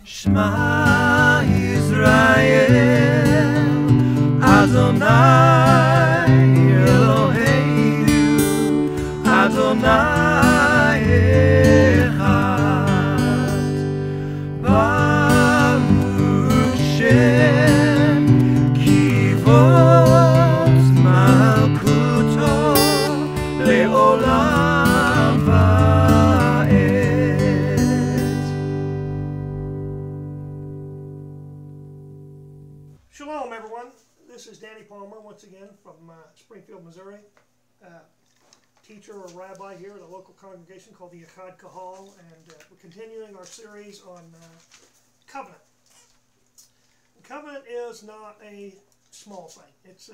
Shema Yisrael, Adonai Eloheinu, Adonai Echad, Baruch Shem Kivot Malkuto Le'olam Va'ed. Shalom, everyone. This is Danny Palmer once again from Springfield, Missouri. Teacher or rabbi here at a local congregation called the Yachad Qahal, and we're continuing our series on covenant. Covenant is not a small thing. It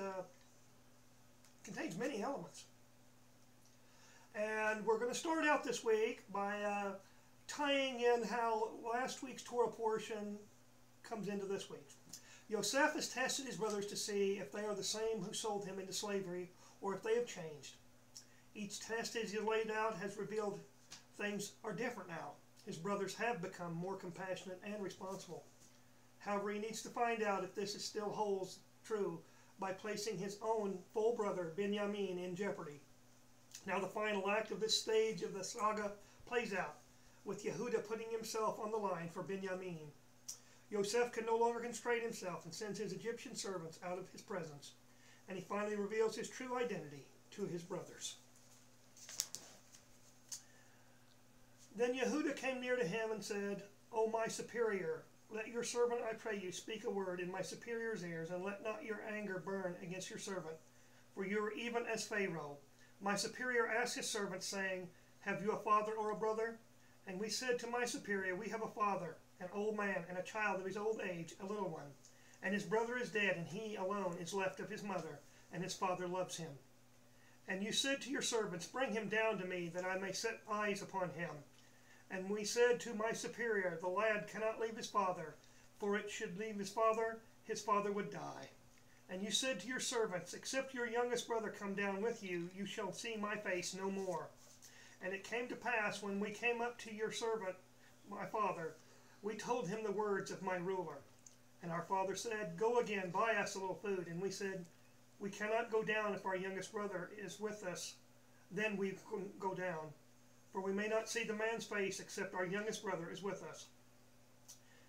contains many elements. And we're going to start out this week by tying in how last week's Torah portion comes into this week's. Yosef has tested his brothers to see if they are the same who sold him into slavery or if they have changed. Each test as he laid out has revealed things are different now. His brothers have become more compassionate and responsible. However, he needs to find out if this still holds true by placing his own full brother, Binyamin, in jeopardy. Now the final act of this stage of the saga plays out, with Yehuda putting himself on the line for Binyamin. Yosef can no longer constrain himself and sends his Egyptian servants out of his presence, and he finally reveals his true identity to his brothers. Then Yehuda came near to him and said, O my superior, let your servant, I pray you, speak a word in my superior's ears, and let not your anger burn against your servant, for you are even as Pharaoh. My superior asked his servant, saying, Have you a father or a brother? And we said to my superior, We have a father, an old man, and a child of his old age, a little one. And his brother is dead, and he alone is left of his mother, and his father loves him. And you said to your servants, Bring him down to me, that I may set eyes upon him. And we said to my superior, The lad cannot leave his father, for it should leave his father would die. And you said to your servants, Except your youngest brother come down with you, you shall see my face no more. And it came to pass, when we came up to your servant, my father, we told him the words of my ruler. And our father said, Go again, buy us a little food. And we said, We cannot go down if our youngest brother is with us. Then we go down. For we may not see the man's face, except our youngest brother is with us.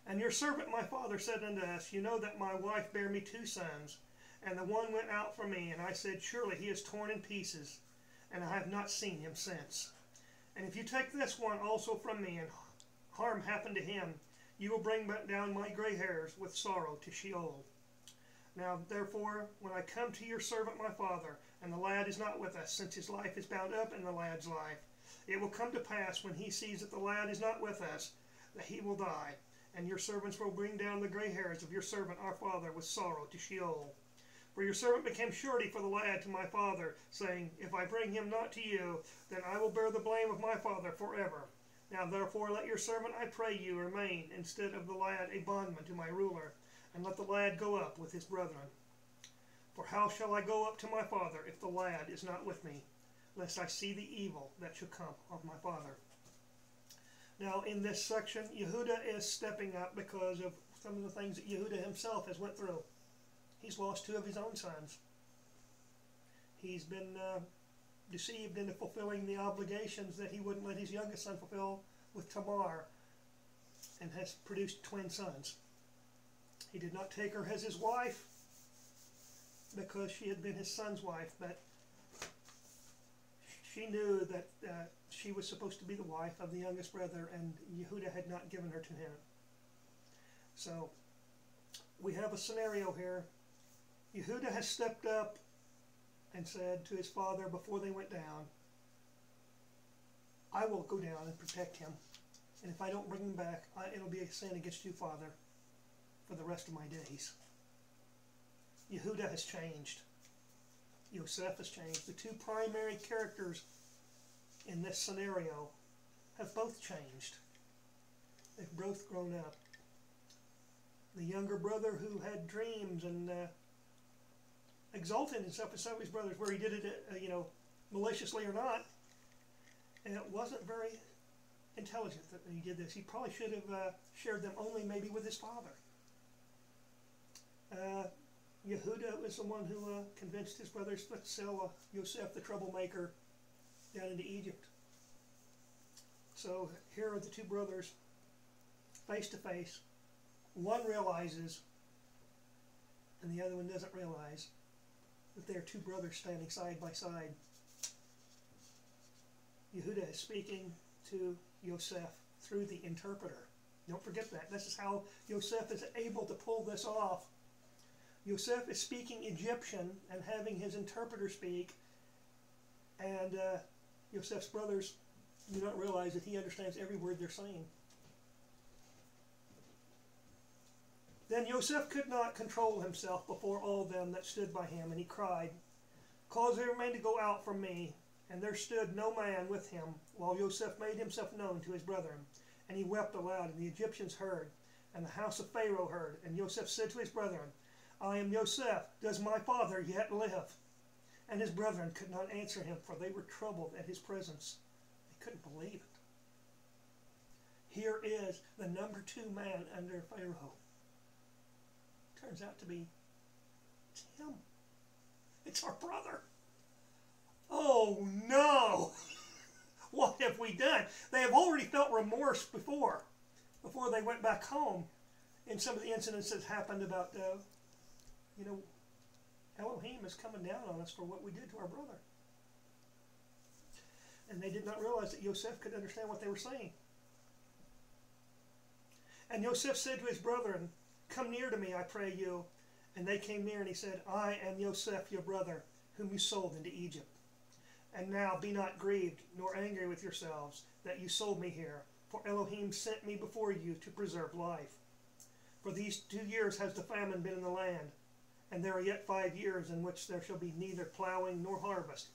And your servant my father said unto us, You know that my wife bare me 2 sons, and the one went out from me. And I said, Surely he is torn in pieces, and I have not seen him since. And if you take this one also from me, and harm happen to him, you will bring down my gray hairs with sorrow to Sha'ul. Now therefore, when I come to your servant my father, and the lad is not with us, since his life is bound up in the lad's life, it will come to pass, when he sees that the lad is not with us, that he will die, and your servants will bring down the gray hairs of your servant our father with sorrow to Sha'ul. For your servant became surety for the lad to my father, saying, If I bring him not to you, then I will bear the blame of my father forever. Now therefore let your servant, I pray you, remain, instead of the lad a bondman to my ruler, and let the lad go up with his brethren. For how shall I go up to my father, if the lad is not with me, lest I see the evil that shall come of my father? Now in this section, Yehuda is stepping up because of some of the things that Yehuda himself has went through. He's lost 2 of his own sons. He's been deceived into fulfilling the obligations that he wouldn't let his youngest son fulfill with Tamar, and has produced twin sons. He did not take her as his wife because she had been his son's wife, but she knew that she was supposed to be the wife of the youngest brother, and Yehuda had not given her to him. So we have a scenario here. Yehuda has stepped up and said to his father before they went down, I will go down and protect him, and if I don't bring him back, it'll be a sin against you, Father, for the rest of my days. Yehuda has changed. Yosef has changed. The 2 primary characters in this scenario have both changed. They've both grown up. The younger brother who had dreams and exulted himself as some of his brothers, where he did it, maliciously or not, and it wasn't very intelligent that he did this. He probably should have shared them only maybe with his father. Yehuda was the one who convinced his brothers to sell Yosef, the troublemaker, down into Egypt. So here are the two brothers face to face. One realizes and the other one doesn't realize that they are two brothers standing side by side. Yehuda is speaking to Yosef through the interpreter. Don't forget that. This is how Yosef is able to pull this off. Yosef is speaking Egyptian and having his interpreter speak, and Yosef's brothers do not realize that he understands every word they're saying. Then Yosef could not control himself before all them that stood by him, and he cried, "Cause every man to go out from me." And there stood no man with him, while Yosef made himself known to his brethren. And he wept aloud, and the Egyptians heard, and the house of Pharaoh heard. And Yosef said to his brethren, "I am Yosef, does my father yet live?" And his brethren could not answer him, for they were troubled at his presence. They couldn't believe it. Here is the number 2 man under Pharaoh. Turns out to be, it's him. It's our brother. Oh no! What have we done? They have already felt remorse before they went back home in some of the incidents that happened about, Elohim is coming down on us for what we did to our brother. And they did not realize that Yosef could understand what they were saying. And Yosef said to his brethren, "Come near to me, I pray you." And they came near, and he said, "I am Yosef, your brother, whom you sold into Egypt. And now be not grieved, nor angry with yourselves, that you sold me here. For Elohim sent me before you to preserve life. For these 2 years has the famine been in the land, and there are yet 5 years in which there shall be neither plowing nor harvest.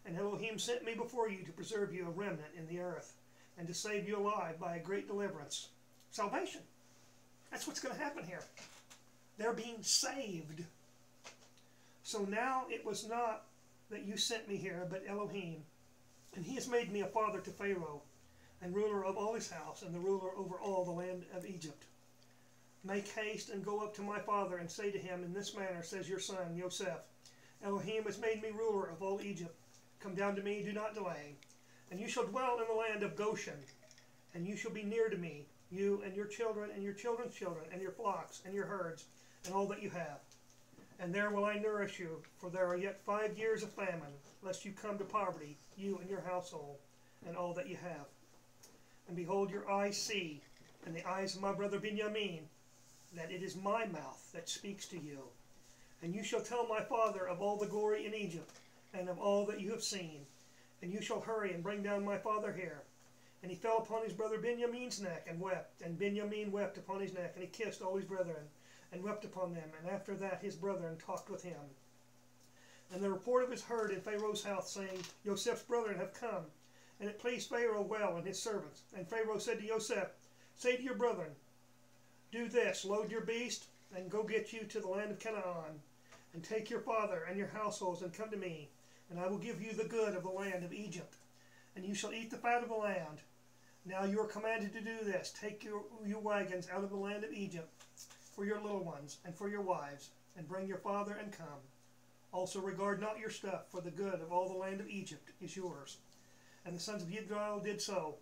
And Elohim sent me before you to preserve you a remnant in the earth, and to save you alive by a great deliverance." Salvation. That's what's going to happen here. They're being saved. "So now it was not that you sent me here, but Elohim. And he has made me a father to Pharaoh, and ruler of all his house, and the ruler over all the land of Egypt. Make haste and go up to my father, and say to him, in this manner says your son Yosef, Elohim has made me ruler of all Egypt. Come down to me, do not delay. And you shall dwell in the land of Goshen, and you shall be near to me, you and your children and your children's children, and your flocks and your herds, and all that you have. And there will I nourish you, for there are yet 5 years of famine, lest you come to poverty, you and your household, and all that you have. And behold, your eyes see, and the eyes of my brother Benjamin, that it is my mouth that speaks to you. And you shall tell my father of all the glory in Egypt, and of all that you have seen. And you shall hurry and bring down my father here." And he fell upon his brother Benjamin's neck and wept. And Benjamin wept upon his neck, and he kissed all his brethren, and wept upon them. And after that his brethren talked with him. And the report of his heard in Pharaoh's house, saying, Yosef's brethren have come. And it pleased Pharaoh well and his servants. And Pharaoh said to Yosef, "Say to your brethren, do this, load your beast, and go get you to the land of Canaan, and take your father and your households, and come to me, and I will give you the good of the land of Egypt, and you shall eat the fat of the land. Now you are commanded to do this. Take your wagons out of the land of Egypt for your little ones and for your wives, and bring your father and come. Also regard not your stuff, for the good of all the land of Egypt is yours." And the sons of Yisrael did so.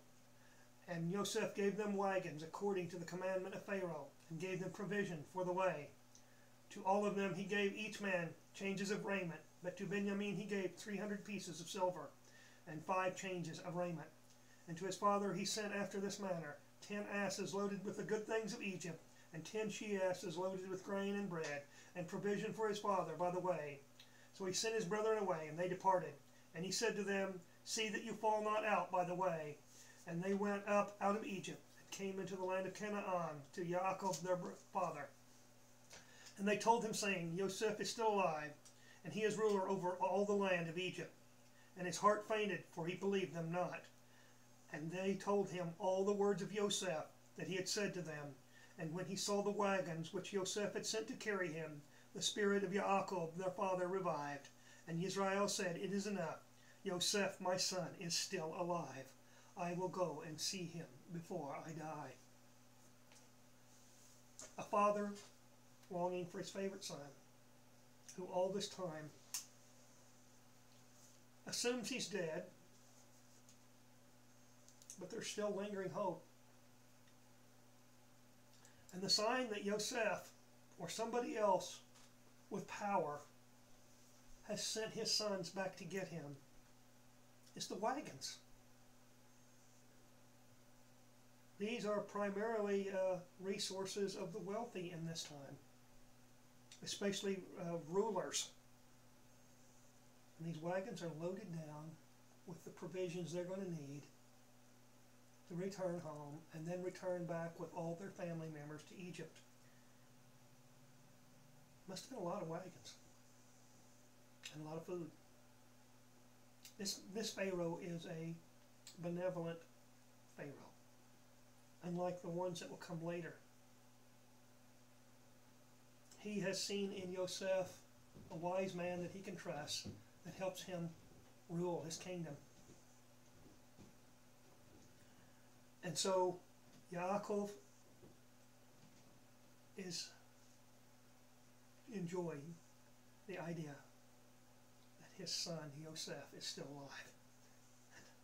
And Yosef gave them wagons according to the commandment of Pharaoh, and gave them provision for the way. To all of them he gave each man changes of raiment, but to Benjamin he gave 300 pieces of silver, and 5 changes of raiment. And to his father he sent after this manner, 10 asses loaded with the good things of Egypt, and 10 she-asses loaded with grain and bread, and provision for his father by the way. So he sent his brethren away, and they departed. And he said to them, "See that you fall not out by the way." And they went up out of Egypt, and came into the land of Canaan, to Yaakov their father. And they told him, saying, "Yosef is still alive, and he is ruler over all the land of Egypt." And his heart fainted, for he believed them not. And they told him all the words of Yosef that he had said to them. And when he saw the wagons which Yosef had sent to carry him, the spirit of Yaakov their father revived. And Israel said, "It is enough. Yosef my son is still alive. I will go and see him before I die. A father longing for his favorite son, who all this time assumes he's dead, but there's still lingering hope. And the sign that Yosef or somebody else with power has sent his sons back to get him is the wagons. These are primarily resources of the wealthy in this time, especially rulers. And these wagons are loaded down with the provisions they're going to need to return home and then return back with all their family members to Egypt. Must have been a lot of wagons and a lot of food. This Pharaoh is a benevolent Pharaoh, unlike the ones that will come later. He has seen in Yosef a wise man that he can trust, that helps him rule his kingdom. And so Yaakov is enjoying the idea that his son Yosef is still alive.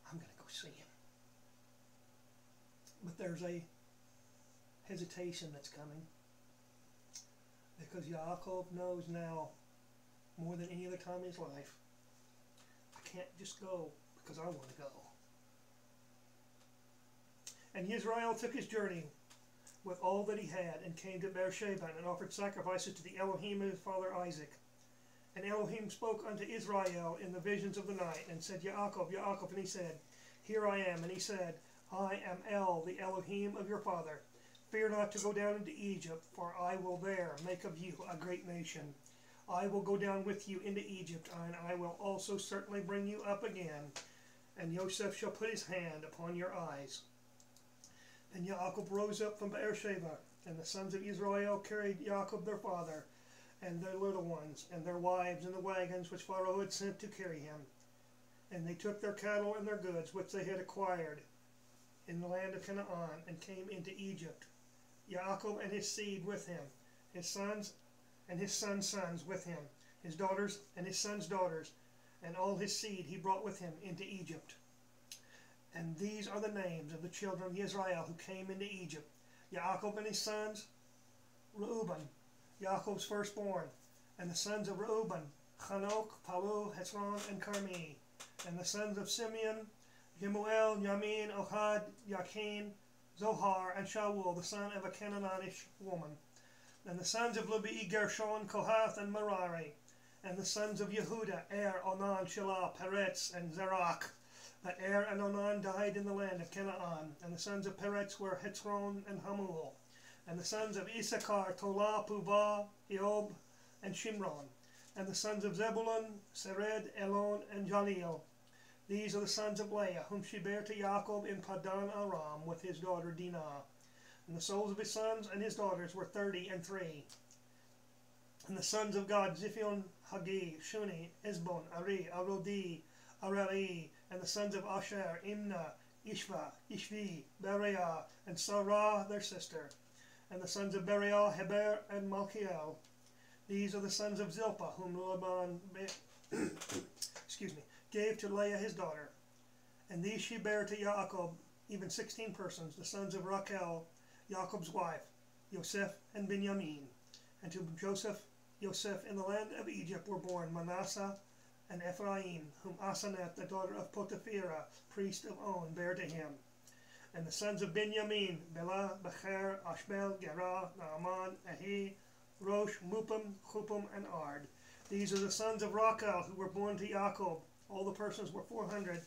I'm going to go see him. But there's a hesitation that's coming, because Yaakov knows now more than any other time in his life, I can't just go because I want to go. And Israel took his journey with all that he had and came to Beersheba and offered sacrifices to the Elohim of his father Isaac. And Elohim spoke unto Israel in the visions of the night and said, Yaakov, Yaakov. And he said, Here I am. And he said, I am El, the Elohim of your father. Fear not to go down into Egypt, for I will there make of you a great nation. I will go down with you into Egypt, and I will also certainly bring you up again. And Yosef shall put his hand upon your eyes. And Yaakov rose up from Beersheba, and the sons of Israel carried Yaakov their father, and their little ones, and their wives, and the wagons which Pharaoh had sent to carry him. And they took their cattle and their goods, which they had acquired in the land of Canaan, and came into Egypt. Yaakov and his seed with him, his sons and his sons' sons with him, his daughters and his sons' daughters, and all his seed he brought with him into Egypt. And these are the names of the children of Israel who came into Egypt. Yaakov and his sons, Reuben, Yaakov's firstborn, and the sons of Reuben, Hanok, Palu, Hezron, and Carmi, and the sons of Simeon, Jemuel, Yamin, Ohad, Yakin, Zohar, and Sha'ul, the son of a Canaanitish woman. And the sons of Levi, Gershon, Kohath, and Merari. And the sons of Yehuda, Onan, Shelah, Peretz, and Zerach. But and Onan died in the land of Canaan. And the sons of Peretz were Hezron and Hamul. And the sons of Issachar, Tola, Puvah, Eob, and Shimron. And the sons of Zebulun, Sered, Elon, and Jaleel. These are the sons of Leah, whom she bare to Yaakov in Padan Aram with his daughter Dinah. And the souls of his sons and his daughters were 33. And the sons of Gad, Ziphion, Hagi, Shuni, Esbon, Ari, Arodi, Areli, and the sons of Asher, Imnah, Ishva, Ishvi, Beriah, and Sarah their sister. And the sons of Beriah, Heber, and Malchiel. These are the sons of Zilpah, whom Laban gave to Leah his daughter. And these she bare to Yaakov, even 16 persons, the sons of Rachel, Yaakov's wife, Yosef and Benjamin. And to Joseph, in the land of Egypt were born Manasseh and Ephraim, whom Asenath, the daughter of Potipherah, priest of On, bare to him. And the sons of Benjamin, Bela, Becher, Ashbel, Gerah, Naaman, Ahi, Rosh, Mupim, Chupim, and Ard. These are the sons of Rachel, who were born to Yaakov. All the persons were 14.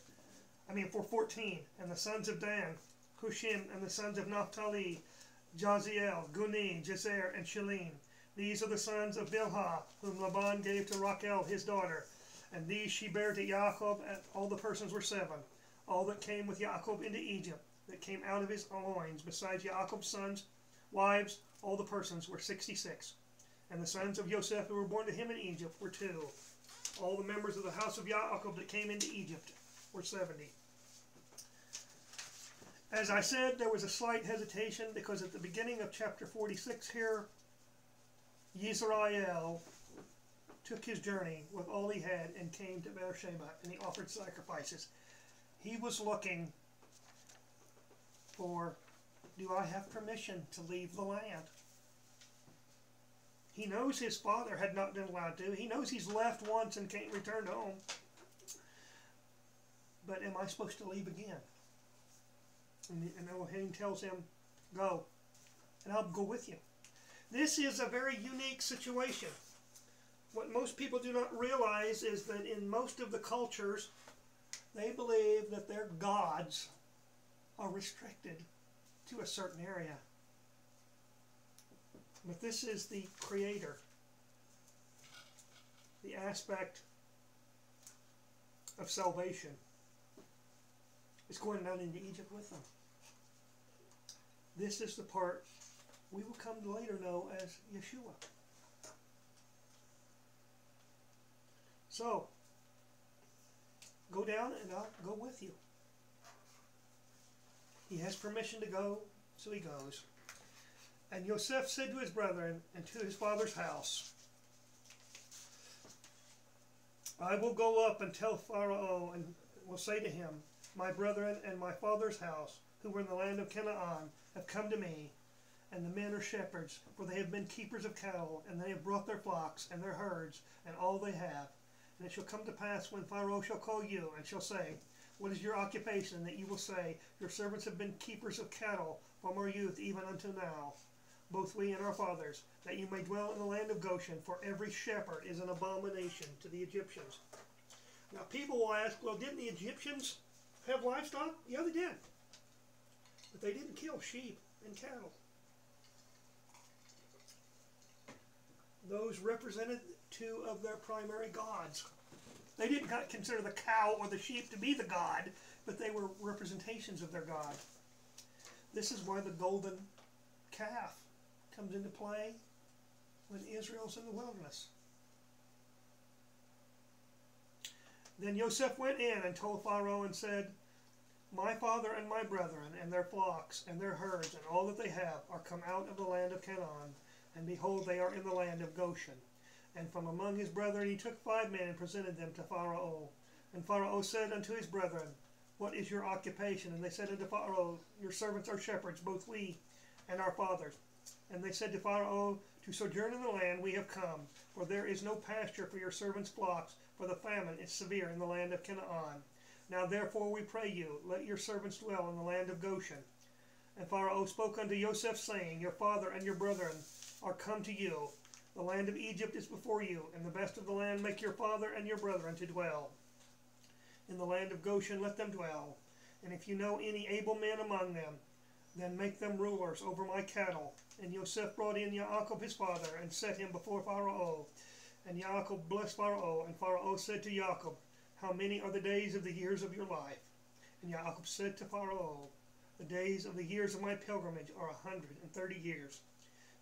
And the sons of Dan, Hushim, and the sons of Naphtali, Jaziel, Guni, Jezer, and Shalim. These are the sons of Bilhah, whom Laban gave to Rachel his daughter. And these she bare to Yaakov, and all the persons were 7. All that came with Yaakov into Egypt, that came out of his loins, besides Yaakov's sons, wives, all the persons were 66. And the sons of Yosef who were born to him in Egypt were 2. All the members of the house of Yaakov that came into Egypt were 70. As I said, there was a slight hesitation because at the beginning of chapter 46 here, Yisrael took his journey with all he had and came to Beersheba, and he offered sacrifices. He was looking for, do I have permission to leave the land? He knows his father had not been allowed to. He knows he's left once and can't return home. But am I supposed to leave again? And Elohim tells him, go, and I'll go with you. This is a very unique situation. What most people do not realize is that in most of the cultures, they believe that their gods are restricted to a certain area. But this is the Creator, the aspect of salvation. It's going down into Egypt with them. This is the part we will come to later know as Yeshua. So, go down and I'll go with you. He has permission to go, so he goes. And Yosef said to his brethren and to his father's house, I will go up and tell Pharaoh and will say to him, my brethren and my father's house, who were in the land of Canaan, have come to me, and the men are shepherds, for they have been keepers of cattle, and they have brought their flocks and their herds, and all they have. And it shall come to pass when Pharaoh shall call you, and shall say, what is your occupation? That you will say, your servants have been keepers of cattle from our youth even until now, both we and our fathers, that you may dwell in the land of Goshen, for every shepherd is an abomination to the Egyptians. Now people will ask, well, didn't the Egyptians have livestock? Yeah, they did. But they didn't kill sheep and cattle. Those represented two of their primary gods. They didn't consider the cow or the sheep to be the god, but they were representations of their god. This is why the golden calf comes into play when Israel's in the wilderness. Then Yosef went in and told Pharaoh and said, my father and my brethren and their flocks and their herds and all that they have are come out of the land of Canaan, and behold, they are in the land of Goshen. And from among his brethren he took 5 men and presented them to Pharaoh. And Pharaoh said unto his brethren, what is your occupation? And they said unto Pharaoh, your servants are shepherds, both we and our fathers. And they said to Pharaoh, to sojourn in the land we have come, for there is no pasture for your servants' flocks, for the famine is severe in the land of Canaan. Now therefore we pray you, let your servants dwell in the land of Goshen. And Pharaoh spoke unto Yosef, saying, your father and your brethren are come to you. The land of Egypt is before you, and the best of the land make your father and your brethren to dwell. In the land of Goshen let them dwell. And if you know any able men among them, then make them rulers over my cattle. And Yosef brought in Yaakov his father, and set him before Pharaoh. And Yaakov blessed Pharaoh, and Pharaoh said to Yaakov, how many are the days of the years of your life? And Yaakov said to Pharaoh, the days of the years of my pilgrimage are 130 years.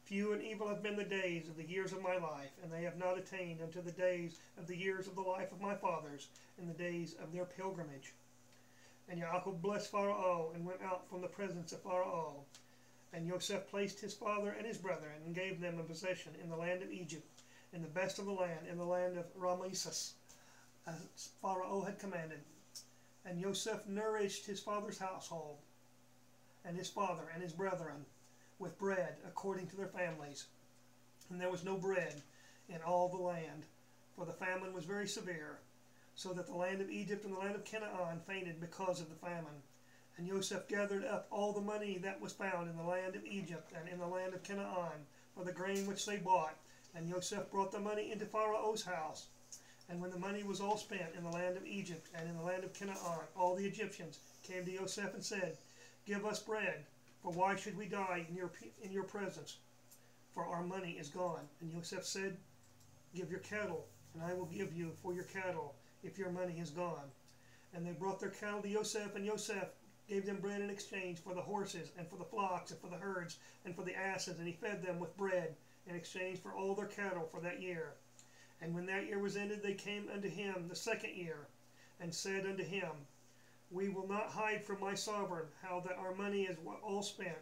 Few and evil have been the days of the years of my life, and they have not attained unto the days of the years of the life of my fathers, in the days of their pilgrimage. And Yaakov blessed Pharaoh, and went out from the presence of Pharaoh. And Yosef placed his father and his brethren, and gave them a possession in the land of Egypt, in the best of the land, in the land of Rameses, as Pharaoh had commanded. And Yosef nourished his father's household, and his father and his brethren, with bread according to their families. And there was no bread in all the land, for the famine was very severe, so that the land of Egypt and the land of Canaan fainted because of the famine. And Yosef gathered up all the money that was found in the land of Egypt and in the land of Canaan for the grain which they bought. And Yosef brought the money into Pharaoh's house. And when the money was all spent in the land of Egypt and in the land of Canaan, all the Egyptians came to Yosef and said, give us bread, for why should we die in your presence? For our money is gone. And Yosef said, give your cattle, and I will give you for your cattle, if your money is gone. And they brought their cattle to Yosef, and Yosef gave them bread in exchange for the horses, and for the flocks, and for the herds, and for the asses, and he fed them with bread in exchange for all their cattle for that year. And when that year was ended, they came unto him the 2nd year, and said unto him, We will not hide from my sovereign how that our money is all spent,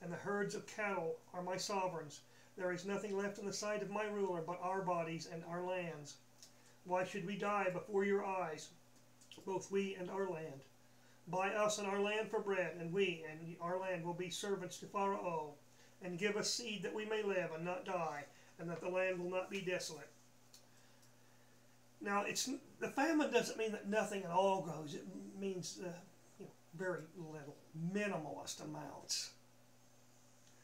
and the herds of cattle are my sovereign's. There is nothing left in the sight of my ruler but our bodies and our lands. Why should we die before your eyes, both we and our land? Buy us and our land for bread, and we and our land will be servants to Pharaoh, and give us seed that we may live and not die, and that the land will not be desolate. Now, the famine doesn't mean that nothing at all grows. It means very little, minimalist amounts.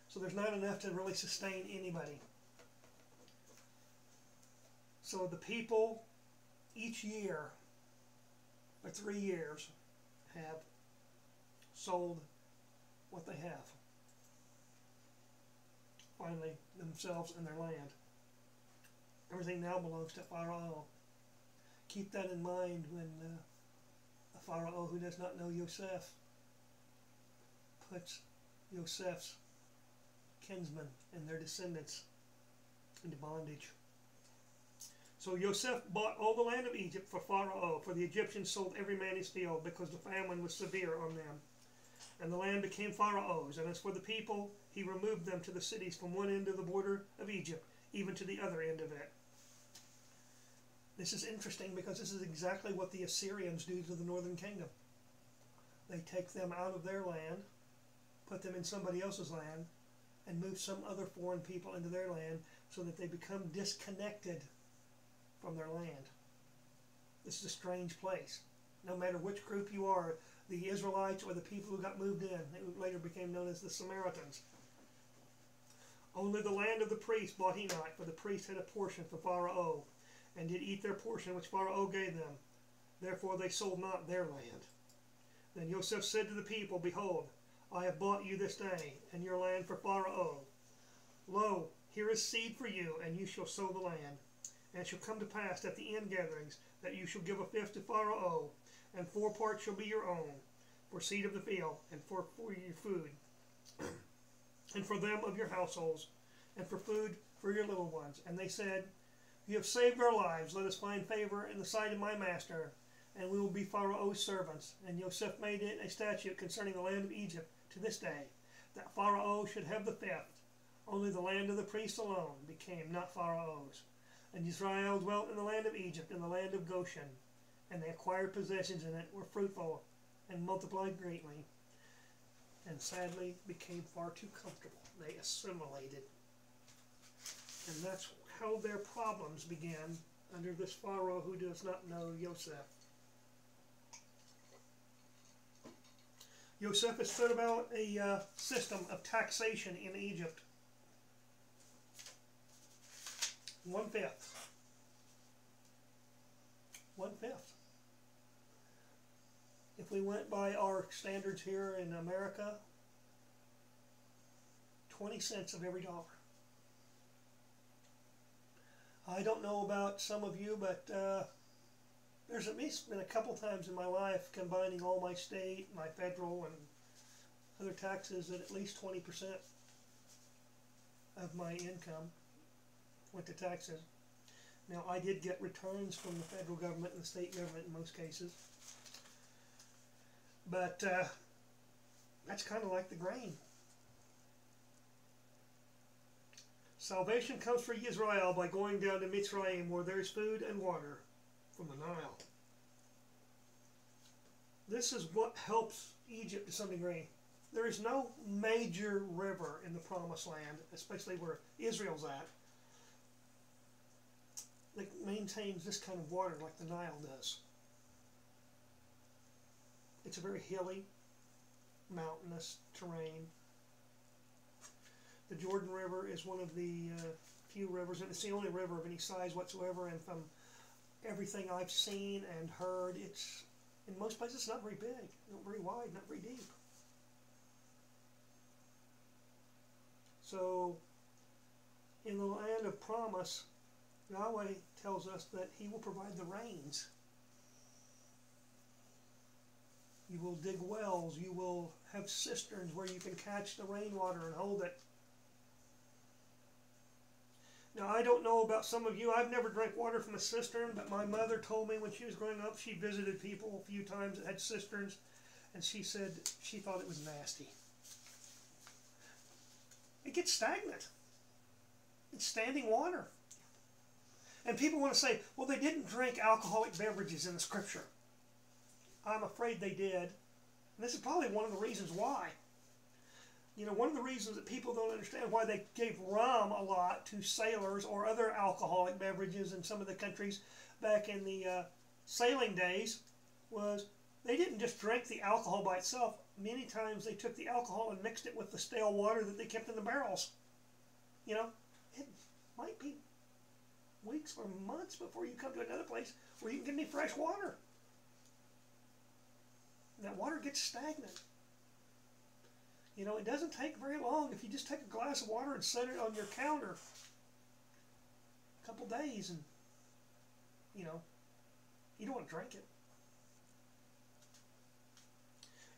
So there's not enough to really sustain anybody. So the people each year, for 3 years, have sold what they have. Finally, themselves and their land. Everything now belongs to Pharaoh. Keep that in mind when a Pharaoh who does not know Yosef puts Yosef's kinsmen and their descendants into bondage. So Yosef bought all the land of Egypt for Pharaoh, for the Egyptians sold every man his field, because the famine was severe on them. And the land became Pharaoh's, and as for the people, he removed them to the cities from one end of the border of Egypt, even to the other end of it. This is interesting because this is exactly what the Assyrians do to the northern kingdom. They take them out of their land, put them in somebody else's land, and move some other foreign people into their land so that they become disconnected from their land. This is a strange place. No matter which group you are, the Israelites or the people who got moved in, who later became known as the Samaritans. Only the land of the priest bought he not, for the priest had a portion for Pharaoh, and did eat their portion which Pharaoh gave them. Therefore they sold not their land. Then Yosef said to the people, Behold, I have bought you this day, and your land for Pharaoh. Lo, here is seed for you, and you shall sow the land. And it shall come to pass at the ingatherings that you shall give a fifth to Pharaoh, and 4 parts shall be your own, for seed of the field, and for your food, and for them of your households, and for food for your little ones. And they said, You have saved our lives. Let us find favor in the sight of my master, and we will be Pharaoh's servants. And Yosef made it a statute concerning the land of Egypt to this day, that Pharaoh should have the fifth. Only the land of the priests alone became not Pharaoh's. And Israel dwelt in the land of Egypt, in the land of Goshen, and they acquired possessions in it, were fruitful, and multiplied greatly, and sadly became far too comfortable. They assimilated. And that's how their problems began under this Pharaoh who does not know Yosef. Yosef has set about a system of taxation in Egypt. 1/5. 1/5. If we went by our standards here in America, 20 cents of every dollar. I don't know about some of you, but there's at least been a couple times in my life combining all my state, my federal, and other taxes at least 20% of my income went to taxes. Now, I did get returns from the federal government and the state government in most cases, but that's kind of like the grain. Salvation comes for Israel by going down to Mitzrayim, where there is food and water from the Nile. This is what helps Egypt to some degree. There is no major river in the Promised Land, especially where Israel's at, that maintains this kind of water like the Nile does. It's a very hilly, mountainous terrain. The Jordan River is one of the few rivers, and it's the only river of any size whatsoever, and from everything I've seen and heard, it's, in most places, it's not very big, not very wide, not very deep. So, in the land of promise, Yahweh tells us that He will provide the rains. You will dig wells, you will have cisterns where you can catch the rainwater and hold it. Now, I don't know about some of you. I've never drank water from a cistern, but my mother told me when she was growing up, she visited people a few times that had cisterns, and she said she thought it was nasty. It gets stagnant. It's standing water. And people want to say, well, they didn't drink alcoholic beverages in the scripture. I'm afraid they did. And this is probably one of the reasons why. You know, one of the reasons that people don't understand why they gave rum a lot to sailors or other alcoholic beverages in some of the countries back in the sailing days was they didn't just drink the alcohol by itself. Many times they took the alcohol and mixed it with the stale water that they kept in the barrels. You know, it might be weeks or months before you come to another place where you can get any fresh water. And that water gets stagnant. You know, it doesn't take very long if you just take a glass of water and set it on your counter a couple days and, you know, you don't want to drink it.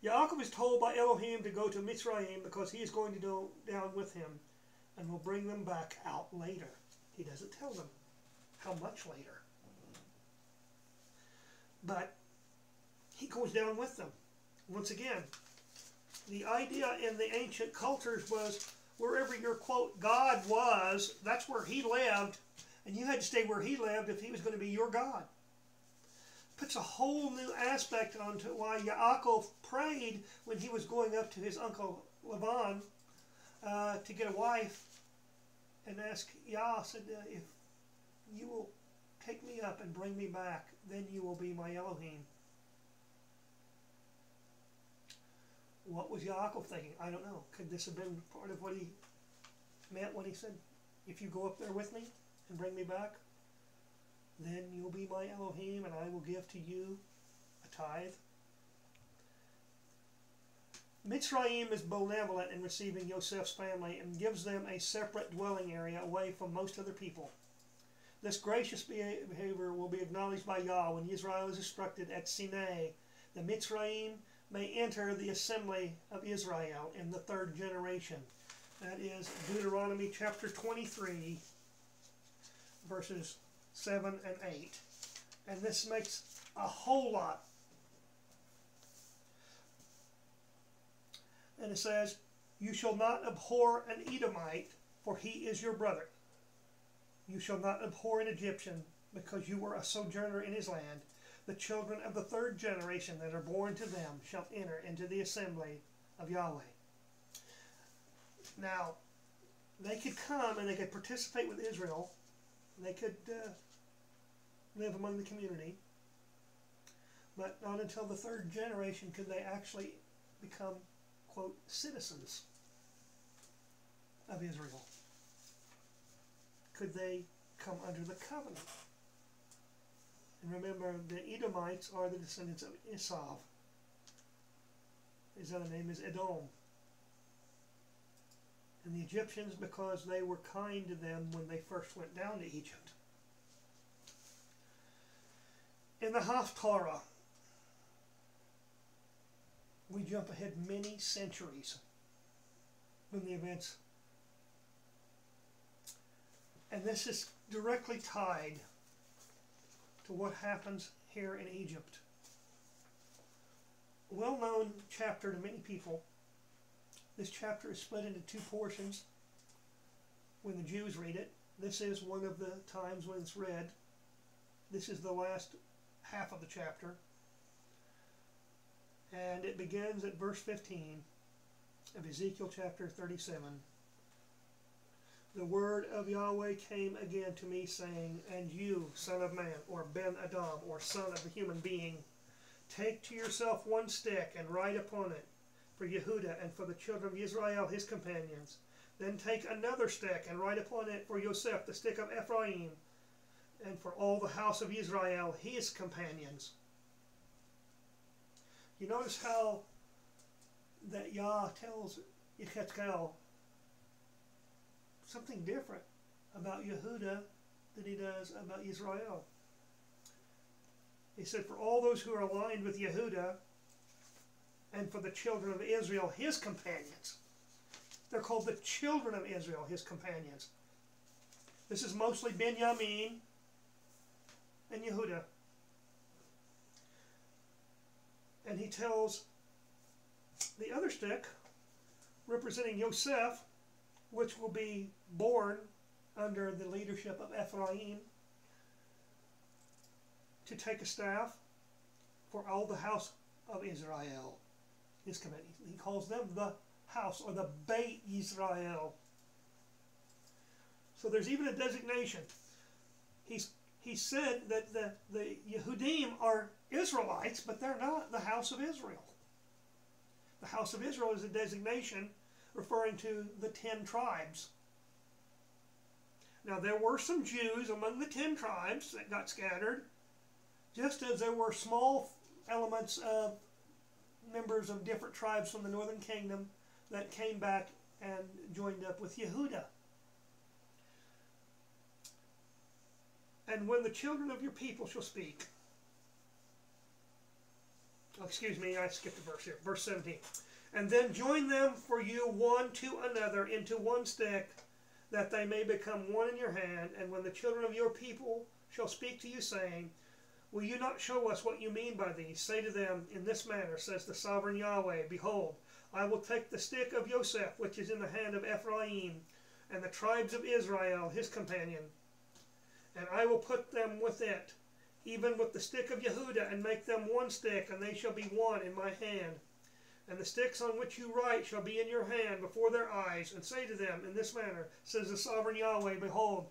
Yaakov is told by Elohim to go to Mitzrayim because he is going to go down with him and will bring them back out later. He doesn't tell them how much later. But he goes down with them. Once again, the idea in the ancient cultures was wherever your, quote, God was, that's where he lived, and you had to stay where he lived if he was going to be your God. Puts a whole new aspect onto why Yaakov prayed when he was going up to his uncle Laban to get a wife and asked Yah, said, if you will take me up and bring me back, then you will be my Elohim. What was Yaakov thinking? I don't know. Could this have been part of what he meant when he said, if you go up there with me and bring me back, then you'll be my Elohim and I will give to you a tithe? Mitzrayim is benevolent in receiving Yosef's family and gives them a separate dwelling area away from most other people. This gracious behavior will be acknowledged by Yah when Israel is instructed at Sinai. The Mitzrayim may enter the assembly of Israel in the third generation. That is Deuteronomy chapter 23, verses 7 and 8. And this makes a whole lot. And it says, you shall not abhor an Edomite, for he is your brother. You shall not abhor an Egyptian, because you were a sojourner in his land. The children of the third generation that are born to them shall enter into the assembly of Yahweh. Now, they could come and they could participate with Israel. They could live among the community. But not until the third generation could they actually become, quote, citizens of Israel. Could they come under the covenant? And remember, the Edomites are the descendants of Esau. His other name is Edom. And the Egyptians, because they were kind to them when they first went down to Egypt. In the Haftarah, we jump ahead many centuries from the events. And this is directly tied to what happens here in Egypt. Well-known chapter to many people. This chapter is split into two portions when the Jews read it. This is one of the times when it's read. This is the last half of the chapter. And it begins at verse 15 of Ezekiel chapter 37. The word of Yahweh came again to me, saying, and you, son of man, or Ben Adam, or son of a human being, take to yourself one stick and write upon it for Yehudah and for the children of Israel his companions. Then take another stick and write upon it for Yosef, the stick of Ephraim, and for all the house of Israel his companions. You notice how that Yah tells Yachad something different about Yehudah than he does about Israel. He said, for all those who are aligned with Yehudah and for the children of Israel, his companions. They're called the children of Israel, his companions. This is mostly Benjamin and Yehuda. And he tells the other stick, representing Yosef, which will be born under the leadership of Ephraim, to take a staff for all the house of Israel. His committee. He calls them the house, or the Beit Yisrael. So there's even a designation. He said that the Yehudim are Israelites, but they're not the house of Israel. The house of Israel is a designation referring to the 10 tribes. Now there were some Jews among the 10 tribes that got scattered, just as there were small elements of members of different tribes from the northern kingdom that came back and joined up with Yehuda. And when the children of your people shall speak, excuse me, I skipped a verse here, verse 17. And then join them for you one to another into one stick, that they may become one in your hand. And when the children of your people shall speak to you, saying, will you not show us what you mean by these? Say to them, in this manner, says the sovereign Yahweh, behold, I will take the stick of Yosef, which is in the hand of Ephraim, and the tribes of Israel, his companion, and I will put them with it, even with the stick of Yehuda, and make them one stick, and they shall be one in my hand. And the sticks on which you write shall be in your hand before their eyes. And say to them in this manner, says the sovereign Yahweh, behold,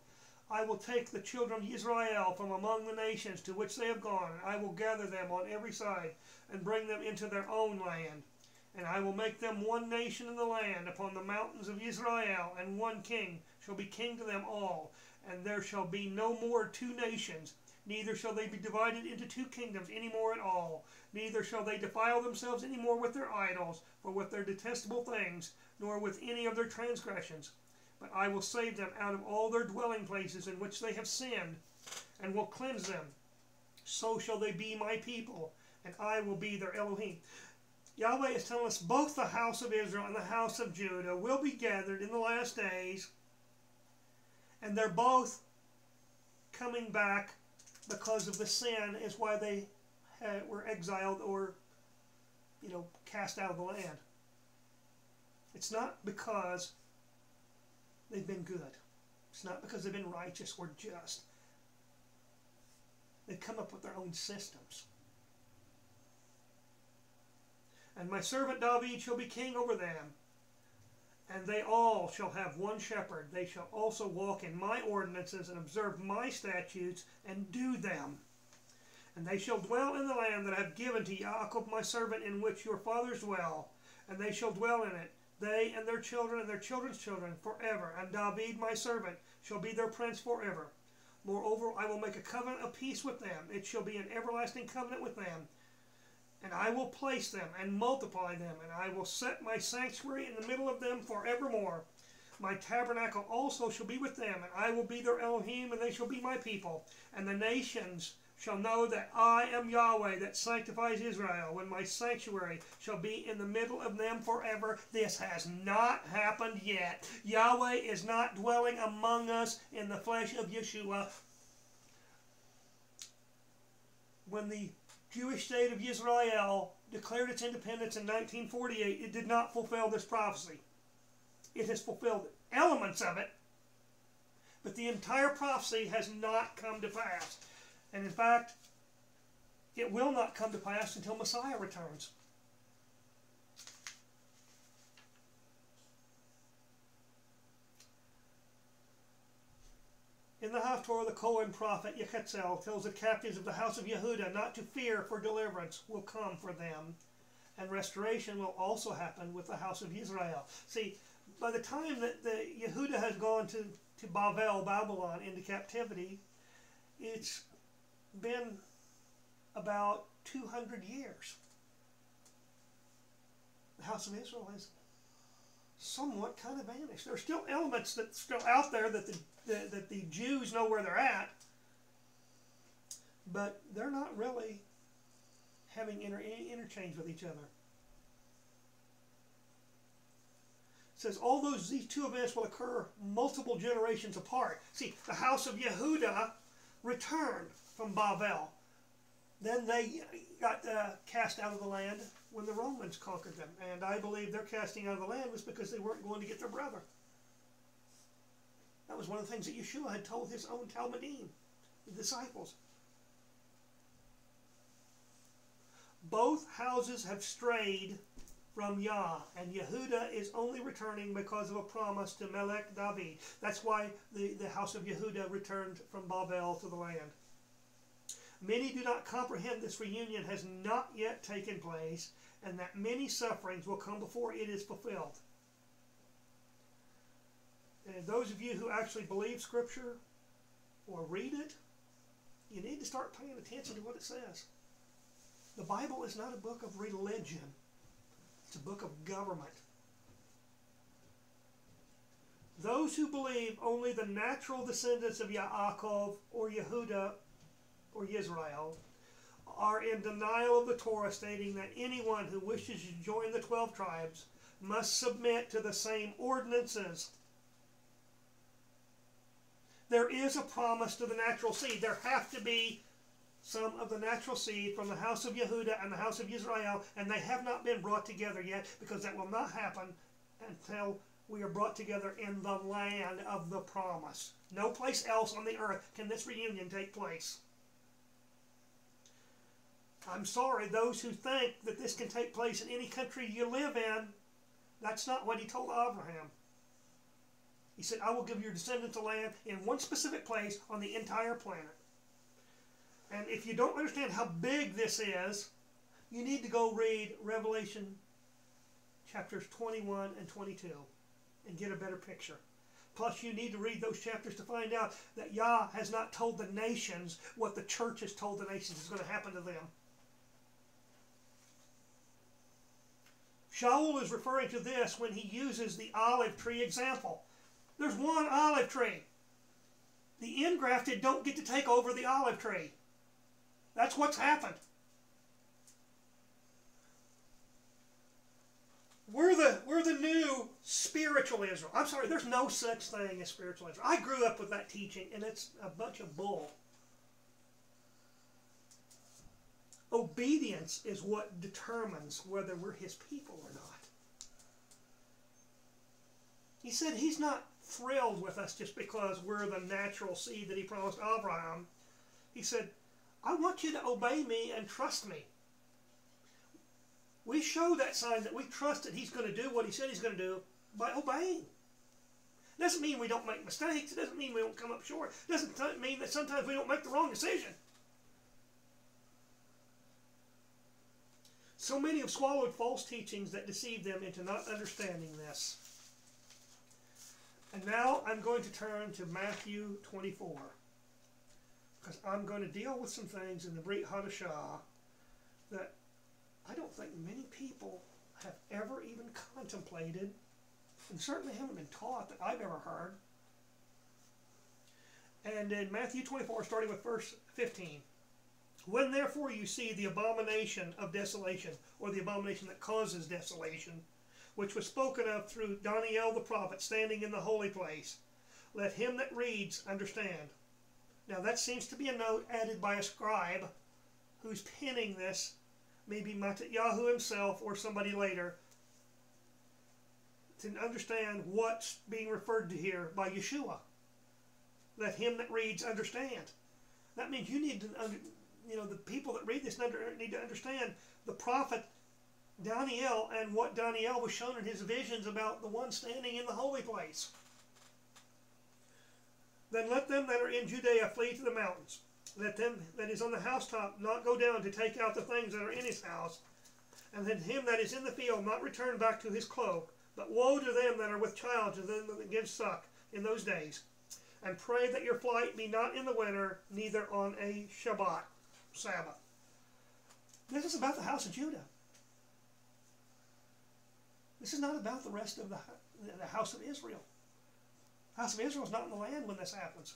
I will take the children of Israel from among the nations to which they have gone, and I will gather them on every side, and bring them into their own land. And I will make them one nation in the land upon the mountains of Israel, and one king shall be king to them all. And there shall be no more 2 nations, neither shall they be divided into 2 kingdoms any more at all. Neither shall they defile themselves any more with their idols, or with their detestable things, nor with any of their transgressions. But I will save them out of all their dwelling places in which they have sinned, and will cleanse them. So shall they be my people, and I will be their Elohim. Yahweh is telling us both the house of Israel and the house of Judah will be gathered in the last days, and they're both coming back because of the sin is why they were exiled or, cast out of the land. It's not because they've been good. It's not because they've been righteous or just. They come up with their own systems. And my servant David shall be king over them, and they all shall have one shepherd. They shall also walk in my ordinances and observe my statutes and do them. And they shall dwell in the land that I have given to Yaakov my servant, in which your fathers dwell. And they shall dwell in it, they and their children and their children's children, forever. And David my servant shall be their prince forever. Moreover, I will make a covenant of peace with them. It shall be an everlasting covenant with them. And I will place them and multiply them, and I will set my sanctuary in the middle of them forevermore. My tabernacle also shall be with them, and I will be their Elohim, and they shall be my people. And the nations shall know that I am Yahweh that sanctifies Israel, when my sanctuary shall be in the middle of them forever. This has not happened yet. Yahweh is not dwelling among us in the flesh of Yeshua. When the Jewish state of Israel declared its independence in 1948, it did not fulfill this prophecy. It has fulfilled elements of it, but the entire prophecy has not come to pass. And in fact, it will not come to pass until Messiah returns. In the Haftorah, the Kohen prophet Yachad tells the captives of the house of Yehuda not to fear, for deliverance will come for them, and restoration will also happen with the house of Israel. See, by the time that the Yehuda has gone to Babylon, into captivity, it's been about 200 years. The house of Israel has somewhat kind of vanished. There are still elements that's still out there that the Jews know where they're at, but they're not really having interchange with each other. says these two events will occur multiple generations apart. See, the house of Yehuda returned from Babel. Then they got cast out of the land when the Romans conquered them. And I believe their casting out of the land was because they weren't going to get their brother. That was one of the things that Yeshua had told his own Talmudim, the disciples. Both houses have strayed from Yah, and Yehuda is only returning because of a promise to Melech David. That's why the house of Yehuda returned from Babel to the land. Many do not comprehend this reunion has not yet taken place, and that many sufferings will come before it is fulfilled. And those of you who actually believe Scripture or read it, you need to start paying attention to what it says. The Bible is not a book of religion. It's a book of government. Those who believe only the natural descendants of Yaakov or Yehuda or Israel are in denial of the Torah, stating that anyone who wishes to join the 12 tribes must submit to the same ordinances. There is a promise to the natural seed. There have to be some of the natural seed from the house of Yehuda and the house of Israel, and they have not been brought together yet, because that will not happen until we are brought together in the land of the promise. No place else on the earth can this reunion take place. I'm sorry, those who think that this can take place in any country you live in, that's not what he told Abraham. He said, I will give your descendants a land in one specific place on the entire planet. And if you don't understand how big this is, you need to go read Revelation chapters 21 and 22 and get a better picture. Plus, you need to read those chapters to find out that Yah has not told the nations what the church has told the nations is going to happen to them. Sha'ul is referring to this when he uses the olive tree example. There's one olive tree. The ingrafted don't get to take over the olive tree. That's what's happened. We're the new spiritual Israel. I'm sorry, there's no such thing as spiritual Israel. I grew up with that teaching, and it's a bunch of bull. Obedience is what determines whether we're his people or not. He said he's not thrilled with us just because we're the natural seed that he promised Abraham. He said, I want you to obey me and trust me. We show that sign that we trust that he's going to do what he said he's going to do by obeying. It doesn't mean we don't make mistakes. It doesn't mean we don't come up short. It doesn't mean that sometimes we don't make the wrong decision. So many have swallowed false teachings that deceive them into not understanding this. And now I'm going to turn to Matthew 24. Because I'm going to deal with some things in the Brit Hadashah that I don't think many people have ever even contemplated, and certainly haven't been taught that I've ever heard. And in Matthew 24, starting with verse 15, when therefore you see the abomination of desolation, or the abomination that causes desolation, which was spoken of through Daniel the prophet standing in the holy place, let him that reads understand. Now that seems to be a note added by a scribe who's penning this, maybe Mattityahu himself or somebody later, to understand what's being referred to here by Yeshua. Let him that reads understand. That means you need to, the people that read this need to understand the prophet Daniel and what Daniel was shown in his visions about the one standing in the holy place. Then let them that are in Judea flee to the mountains. Let them that is on the housetop not go down to take out the things that are in his house. And let him that is in the field not return back to his cloak. But woe to them that are with child, to them that give suck in those days. And pray that your flight be not in the winter, neither on a Shabbat, Sabbath. This is about the house of Judah. This is not about the rest of the house of Israel. The house of Israel is not in the land when this happens.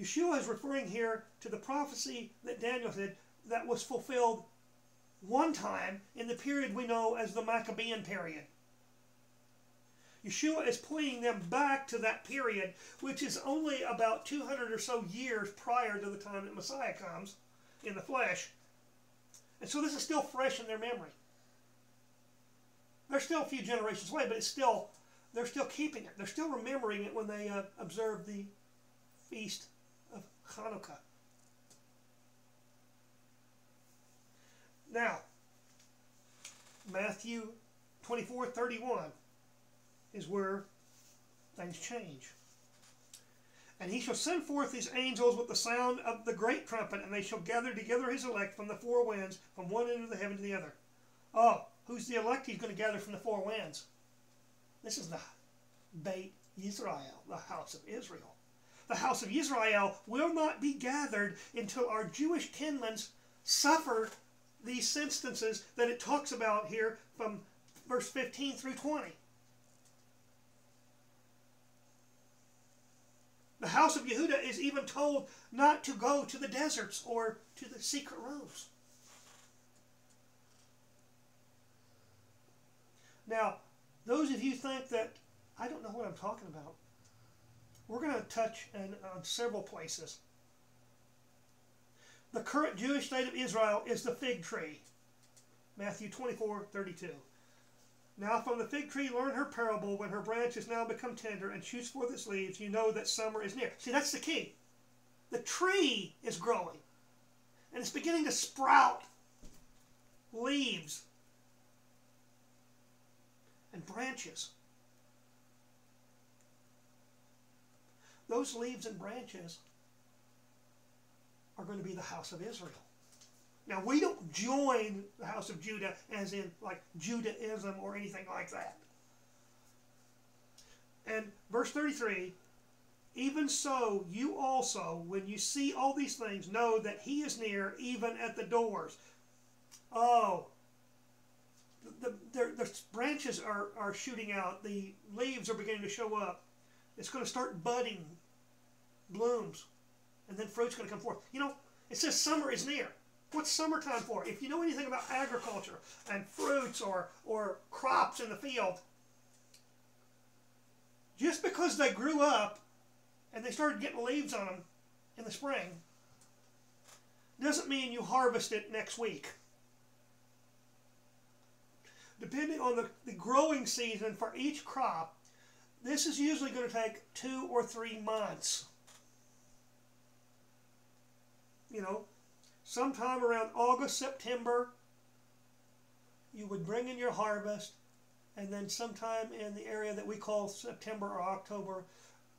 Yeshua is referring here to the prophecy that Daniel said that was fulfilled one time in the period we know as the Maccabean period. Yeshua is pointing them back to that period, which is only about 200 or so years prior to the time that Messiah comes in the flesh. And so this is still fresh in their memory. They're still a few generations away, but they're still keeping it. They're still remembering it when they observe the feast of Hanukkah. Now, Matthew 24:31 is where things change. And he shall send forth his angels with the sound of the great trumpet, and they shall gather together his elect from the four winds, from one end of the heaven to the other. Oh, who's the elect he's going to gather from the four winds? This is the Beit Yisrael, the house of Israel. The house of Israel will not be gathered until our Jewish kinsmen suffer these instances that it talks about here from verse 15 through 20. The house of Yehudah is even told not to go to the deserts or to the secret rooms. Now, those of you think that I don't know what I'm talking about, we're going to touch on several places. The current Jewish state of Israel is the fig tree. Matthew 24:32. Now from the fig tree learn her parable. When her branch has now become tender and shoots forth its leaves, you know that summer is near. See, that's the key. The tree is growing. And it's beginning to sprout leaves and branches. Those leaves and branches are going to be the house of Israel. Now, we don't join the house of Judah as in like Judaism or anything like that. And verse 33, even so you also, when you see all these things, know that he is near, even at the doors. Oh, the branches are shooting out. The leaves are beginning to show up. It's going to start budding, blooms, and then fruit's going to come forth. You know, it says summer is near. What's summertime for? If you know anything about agriculture and fruits or crops in the field, just because they grew up and they started getting leaves on them in the spring doesn't mean you harvest it next week. Depending on the growing season for each crop, this is usually going to take 2 or 3 months. You know, sometime around August, September, you would bring in your harvest, and then sometime in the area that we call September or October,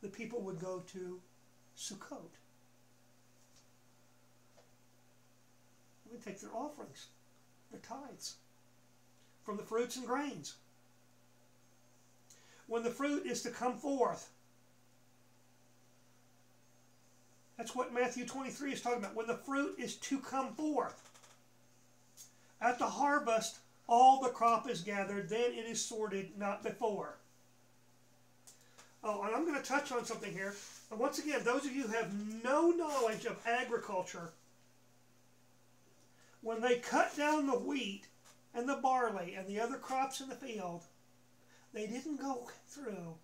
the people would go to Sukkot. They would take their offerings, their tithes, from the fruits and grains. When the fruit is to come forth, that's what Matthew 23 is talking about. When the fruit is to come forth. At the harvest, all the crop is gathered, then it is sorted, not before. Oh, and I'm going to touch on something here. And once again, those of you who have no knowledge of agriculture, when they cut down the wheat and the barley and the other crops in the field, they didn't go through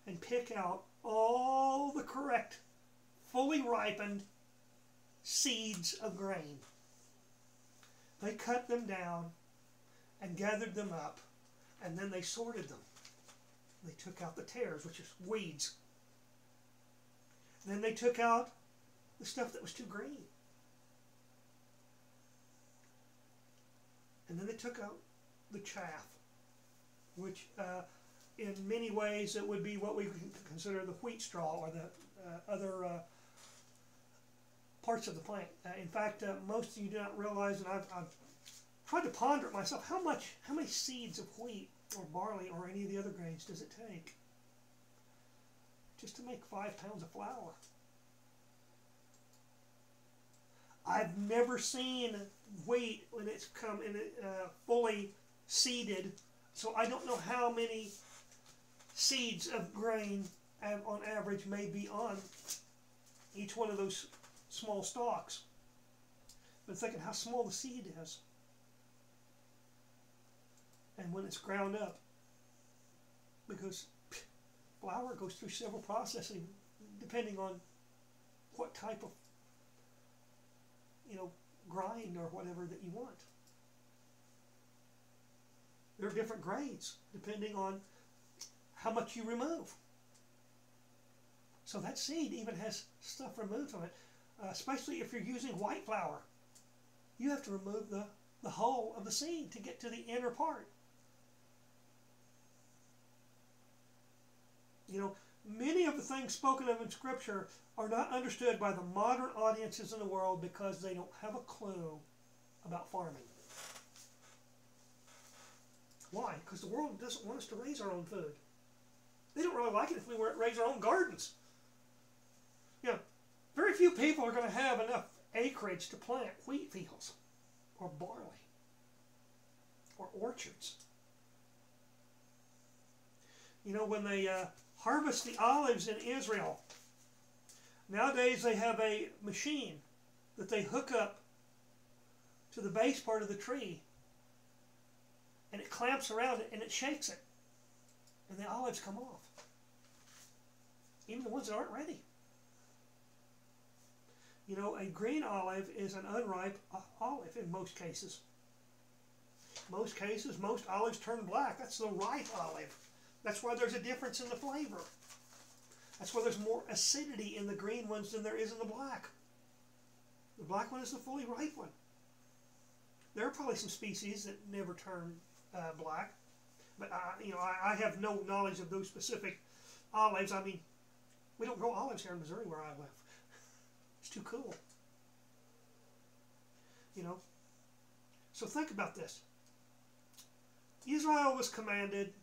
and pick out all the correct, fully ripened seeds of grain. They cut them down and gathered them up, and then they sorted them. They took out the tares, which is weeds. And then they took out the stuff that was too green. And then they took out the chaff, which in many ways it would be what we consider the wheat straw or the other parts of the plant. In fact, most of you do not realize, and I've tried to ponder it myself, how many seeds of wheat or barley or any of the other grains does it take just to make 5 pounds of flour? I've never seen wheat when it's come in fully seeded, so I don't know how many seeds of grain on average may be on each one of those small stalks. But thinking how small the seed is, and when it's ground up, because flour goes through several processing depending on what type of, grind or whatever that you want. There are different grades depending on how much you remove. So that seed even has stuff removed from it, especially if you're using white flour. You have to remove the hull of the seed to get to the inner part. Many of the things spoken of in Scripture are not understood by the modern audiences in the world because they don't have a clue about farming. Why? Because the world doesn't want us to raise our own food. They don't really like it if we raise our own gardens. Very few people are going to have enough acreage to plant wheat fields or barley or orchards. When they harvest the olives in Israel, nowadays they have a machine that they hook up to the base part of the tree, and it clamps around it and it shakes it, and the olives come off, even the ones that aren't ready. A green olive is an unripe olive in most cases. Most olives turn black. That's the ripe olive. That's why there's a difference in the flavor. That's why there's more acidity in the green ones than there is in the black. The black one is the fully ripe one. There are probably some species that never turn black, but I have no knowledge of those specific olives. I mean, we don't grow olives here in Missouri where I live. It's too cool. So think about this. Israel was commanded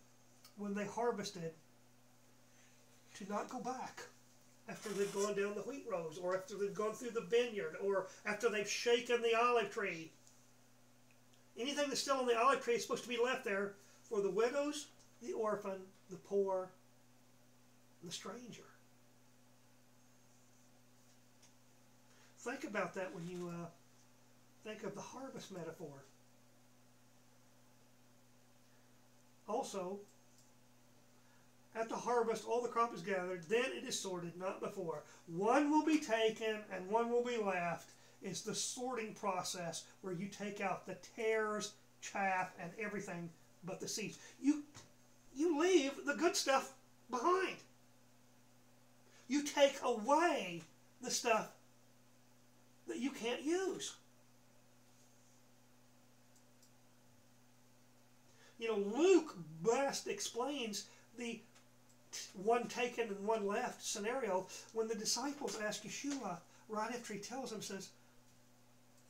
when they harvested to not go back after they've gone down the wheat rows, or after they've gone through the vineyard, or after they've shaken the olive tree. Anything that's still on the olive tree is supposed to be left there for the widows, the orphan, the poor, and the stranger. Think about that when you think of the harvest metaphor. Also, at the harvest, all the crop is gathered, then it is sorted, not before. One will be taken and one will be left. It's the sorting process where you take out the tares, chaff, and everything but the seeds. You leave the good stuff behind. You take away the stuff that you can't use. Luke best explains the one taken and one left scenario when the disciples ask Yeshua right after he tells them, says,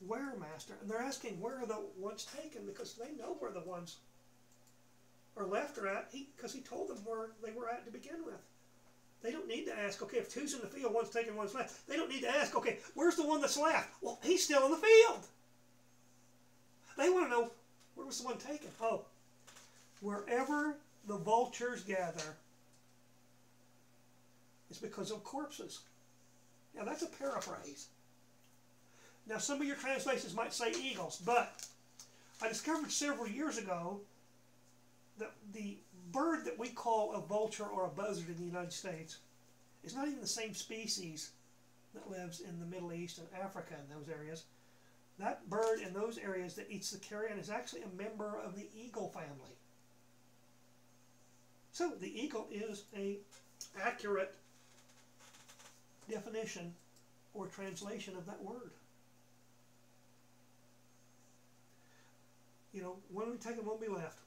"Where, Master?" And they're asking, where are the ones taken? Because they know where the ones are left are at, because he told them where they were at to begin with. They don't need to ask, okay, if two's in the field, one's taken, one's left. They don't need to ask, okay, where's the one that's left? Well, he's still in the field. They want to know, where was the one taken? Oh, wherever the vultures gather is because of corpses. Now, that's a paraphrase. Now, some of your translations might say eagles, but I discovered several years ago that the bird that we call a vulture or a buzzard in the United States is not even the same species that lives in the Middle East and Africa and those areas. That bird in those areas that eats the carrion is actually a member of the eagle family. So the eagle is an accurate definition or translation of that word. One will be taken, one will be left.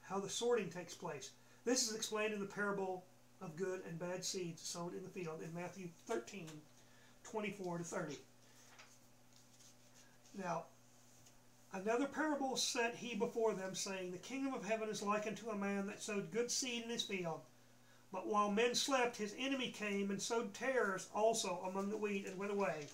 How the sorting takes place. This is explained in the parable of good and bad seeds sown in the field in Matthew 13:24-30. Now, another parable set he before them, saying, "The kingdom of heaven is likened to a man that sowed good seed in his field. But while men slept, his enemy came and sowed tares also among the wheat and went away.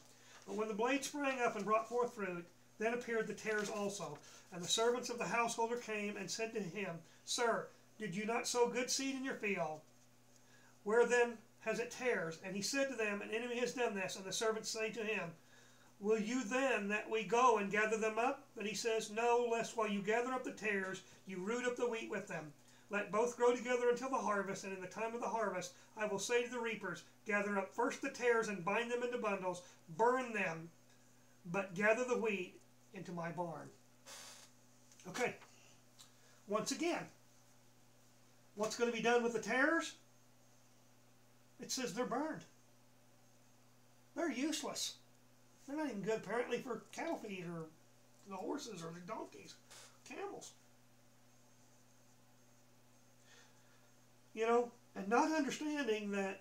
But when the blade sprang up and brought forth fruit, then appeared the tares also. And the servants of the householder came and said to him, 'Sir, did you not sow good seed in your field? Where then has it tares?' And he said to them, 'An enemy has done this.' And the servants say to him, 'Will you then that we go and gather them up?' But he says, 'No, lest while you gather up the tares, you root up the wheat with them. Let both grow together until the harvest, and in the time of the harvest I will say to the reapers, gather up first the tares and bind them into bundles, burn them, but gather the wheat into my barn. Okay, once again, what's going to be done with the tares? It says they're burned. They're useless. They're not even good apparently for cattle feed or the horses or the donkeys, camels. You know, and not understanding that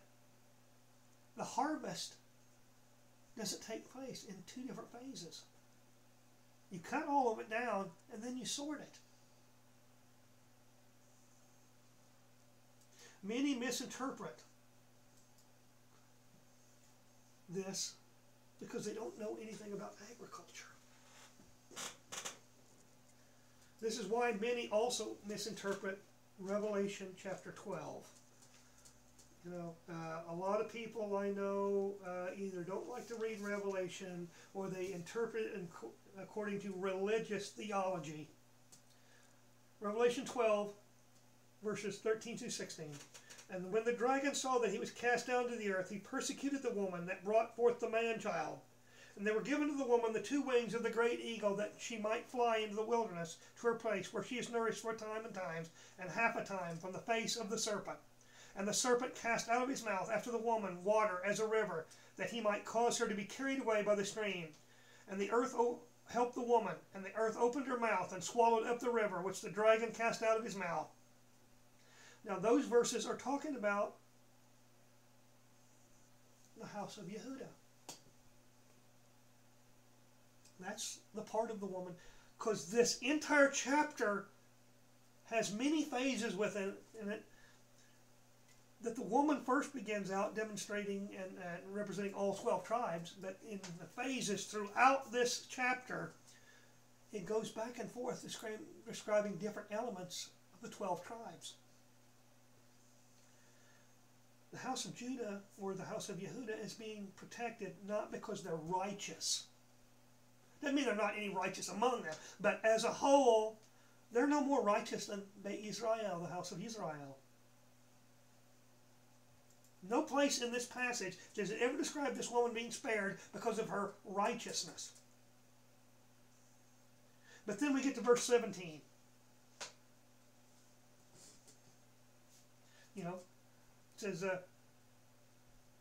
the harvest doesn't take place in two different phases. You cut all of it down and then you sort it. Many misinterpret this because they don't know anything about agriculture. This is why many also misinterpret Revelation chapter 12. You know, a lot of people I know either don't like to read Revelation or they interpret it according to religious theology. Revelation 12, verses 13 through 16. And when the dragon saw that he was cast down to the earth, he persecuted the woman that brought forth the man-child. And they were given to the woman the 2 wings of the great eagle, that she might fly into the wilderness to her place, where she is nourished for a time and times, and half a time from the face of the serpent. And the serpent cast out of his mouth after the woman water as a river, that he might cause her to be carried away by the stream. And the earth helped the woman, and the earth opened her mouth and swallowed up the river, which the dragon cast out of his mouth. Now those verses are talking about the house of Yehudah. That's the part of the woman, because this entire chapter has many phases within it. That the woman first begins out demonstrating and representing all 12 tribes, but in the phases throughout this chapter, it goes back and forth describing different elements of the 12 tribes. The house of Judah, or the house of Yehudah, is being protected not because they're righteous. Doesn't mean there are not any righteous among them, but as a whole, they're no more righteous than Israel, the house of Israel. No place in this passage does it ever describe this woman being spared because of her righteousness. But then we get to verse 17. You know, it says,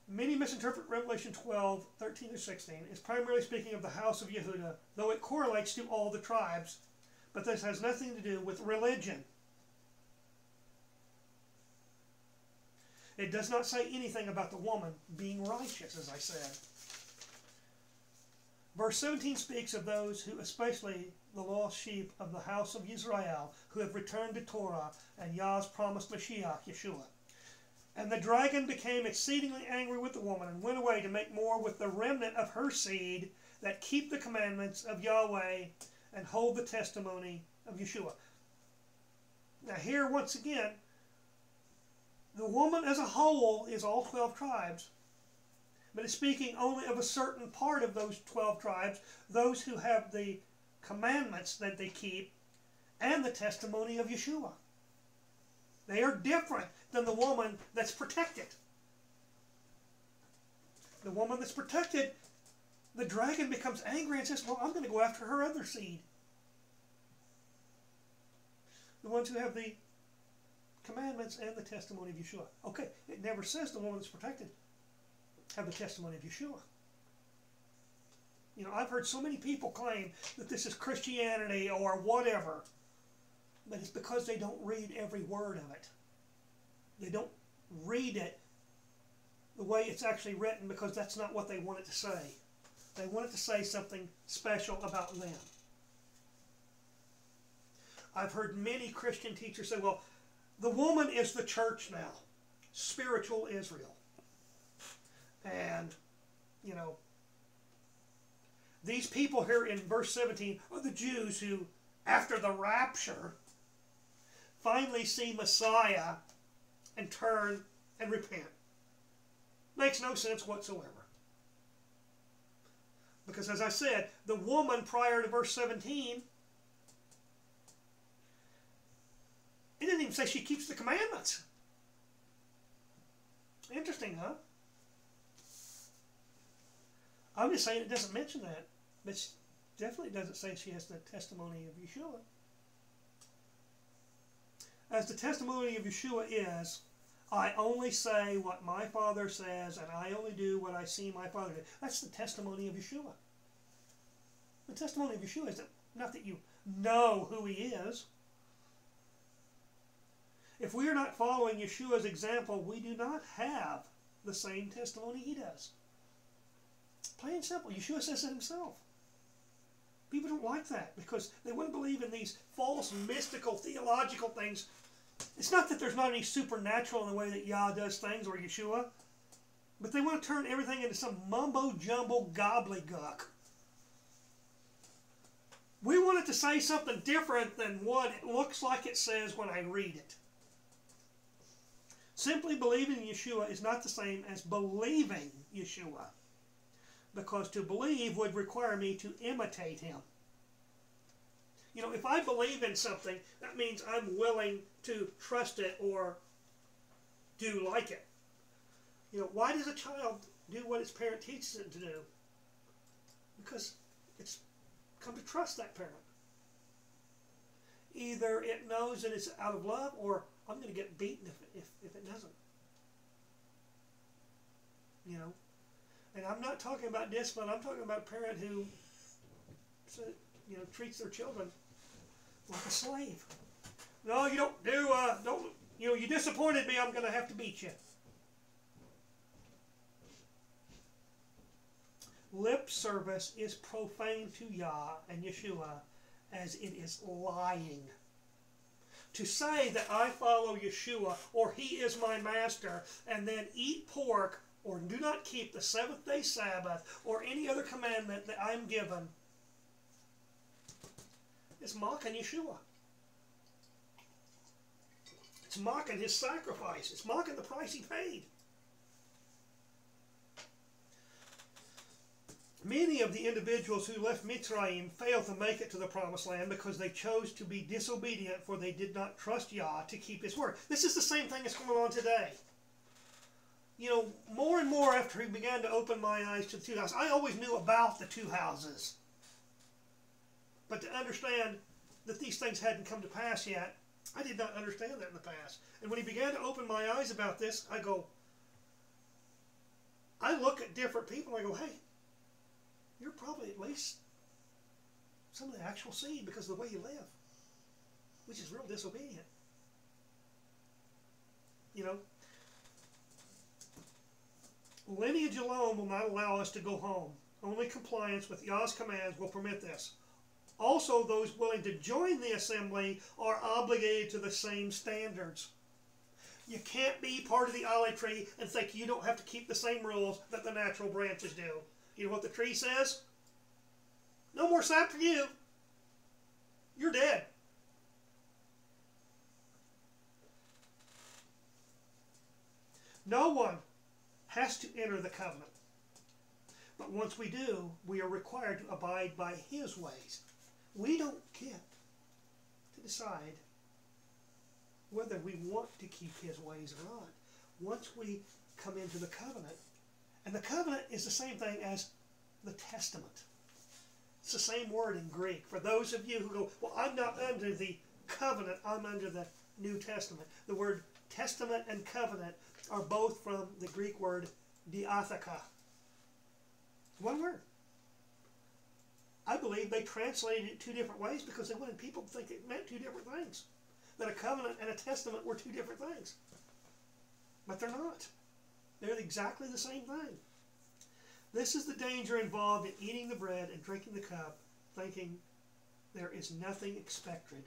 many misinterpret Revelation 12, 13 to 16. It's primarily speaking of the house of Yehudah, though it correlates to all the tribes. But this has nothing to do with religion. It does not say anything about the woman being righteous, as I said. Verse 17 speaks of those who, especially the lost sheep of the house of Israel, who have returned to Torah and Yah's promised Mashiach, Yeshua. And the dragon became exceedingly angry with the woman and went away to make more with the remnant of her seed that keep the commandments of Yahweh and hold the testimony of Yeshua. Now here, once again, the woman as a whole is all 12 tribes, but it's speaking only of a certain part of those 12 tribes, those who have the commandments that they keep and the testimony of Yeshua. They are different than the woman that's protected. The woman that's protected, the dragon becomes angry and says, well, I'm going to go after her other seed. The ones who have the commandments and the testimony of Yeshua. Okay, it never says the woman that's protected have the testimony of Yeshua. You know, I've heard so many people claim that this is Christianity or whatever, but it's because they don't read every word of it. They don't read it the way it's actually written, because that's not what they want it to say. They want it to say something special about them. I've heard many Christian teachers say, well, the woman is the church now, spiritual Israel. And, you know, these people here in verse 17 are the Jews who, after the rapture, finally see Messiah and turn and repent. Makes no sense whatsoever. Because as I said, the woman prior to verse 17 It didn't even say she keeps the commandments. Interesting, huh? I'm just saying it doesn't mention that. But it definitely doesn't say she has the testimony of Yeshua. As the testimony of Yeshua is, I only say what my Father says, and I only do what I see my Father do. That's the testimony of Yeshua. The testimony of Yeshua is that, not that you know who he is. If we are not following Yeshua's example, we do not have the same testimony he does. Plain and simple. Yeshua says it himself. People don't like that because they wouldn't believe in these false, mystical, theological things. It's not that there's not any supernatural in the way that Yah does things or Yeshua, but they want to turn everything into some mumbo-jumbo gobbledygook. We want it to say something different than what it looks like it says when I read it. Simply believing in Yeshua is not the same as believing Yeshua, because to believe would require me to imitate him. You know, if I believe in something, that means I'm willing to trust it or do like it. You know, why does a child do what its parent teaches it to do? Because it's come to trust that parent. Either it knows that it's out of love, or I'm going to get beaten if it doesn't. You know, and I'm not talking about discipline. I'm talking about a parent who, you know, treats their children like a slave. No, you don't do. Don't. You know, you disappointed me. I'm going to have to beat you. Lip service is profane to Yah and Yeshua, as it is lying. To say that I follow Yeshua or he is my master and then eat pork or do not keep the seventh-day Sabbath or any other commandment that I'm given is mocking Yeshua. It's mocking his sacrifice. It's mocking the price he paid. Many of the individuals who left Mitzrayim failed to make it to the Promised Land because they chose to be disobedient, for they did not trust Yah to keep his word. This is the same thing that's going on today. You know, more and more after he began to open my eyes to the two houses, I always knew about the two houses. But to understand that these things hadn't come to pass yet, I did not understand that in the past. And when he began to open my eyes about this, I look at different people and I go, hey, you're probably at least some of the actual seed because of the way you live, which is real disobedient. You know, lineage alone will not allow us to go home. Only compliance with Yah's commands will permit this. Also, those willing to join the assembly are obligated to the same standards. You can't be part of the olive tree and think you don't have to keep the same rules that the natural branches do. You know what the tree says? No more sap for you. You're dead. No one has to enter the covenant. But once we do, we are required to abide by his ways. We don't get to decide whether we want to keep his ways or not. Once we come into the covenant, and the covenant is the same thing as the testament. It's the same word in Greek. For those of you who go, well, I'm not under the covenant, I'm under the New Testament. The word testament and covenant are both from the Greek word diatheka. One word. I believe they translated it two different ways because they wanted people to think it meant two different things. That a covenant and a testament were two different things. But they're not. They're exactly the same thing. This is the danger involved in eating the bread and drinking the cup, thinking there is nothing expected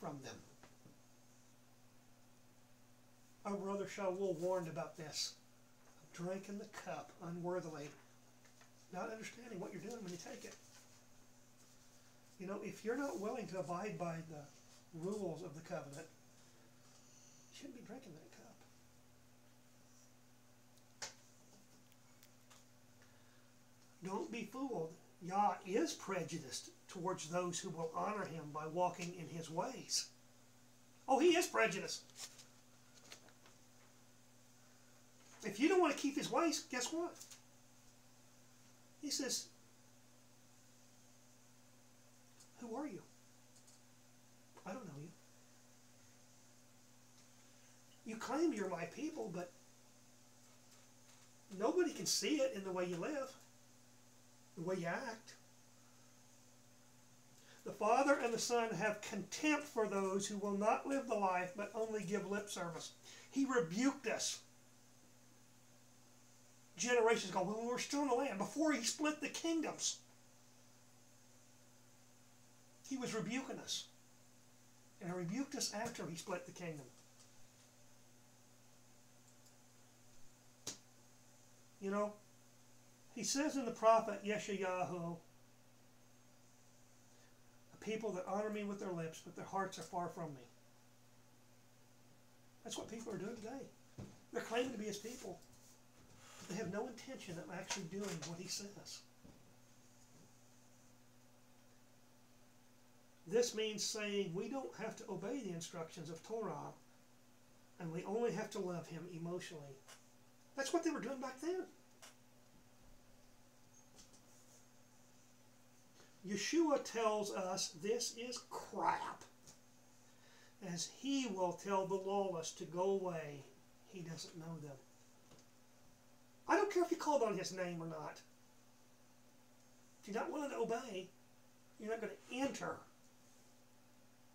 from them. Our brother Sha'ul warned about this. Drinking the cup unworthily, not understanding what you're doing when you take it. You know, if you're not willing to abide by the rules of the covenant, you shouldn't be drinking that cup. Don't be fooled. Yah is prejudiced towards those who will honor him by walking in his ways. Oh, he is prejudiced. If you don't want to keep his ways, guess what? He says, who are you? I don't know you. You claim you're my people, but nobody can see it in the way you live, the way you act. The Father and the Son have contempt for those who will not live the life, but only give lip service. He rebuked us generations ago when we were still in the land, before he split the kingdoms. He was rebuking us. And he rebuked us after he split the kingdom. You know, he says in the prophet Yeshayahu, a people that honor me with their lips, but their hearts are far from me. That's what people are doing today. They're claiming to be his people, but they have no intention of actually doing what he says. This means saying we don't have to obey the instructions of Torah, and we only have to love him emotionally. That's what they were doing back then. Yeshua tells us this is crap, as he will tell the lawless to go away. He doesn't know them. I don't care if you called on his name or not. If you're not willing to obey, you're not going to enter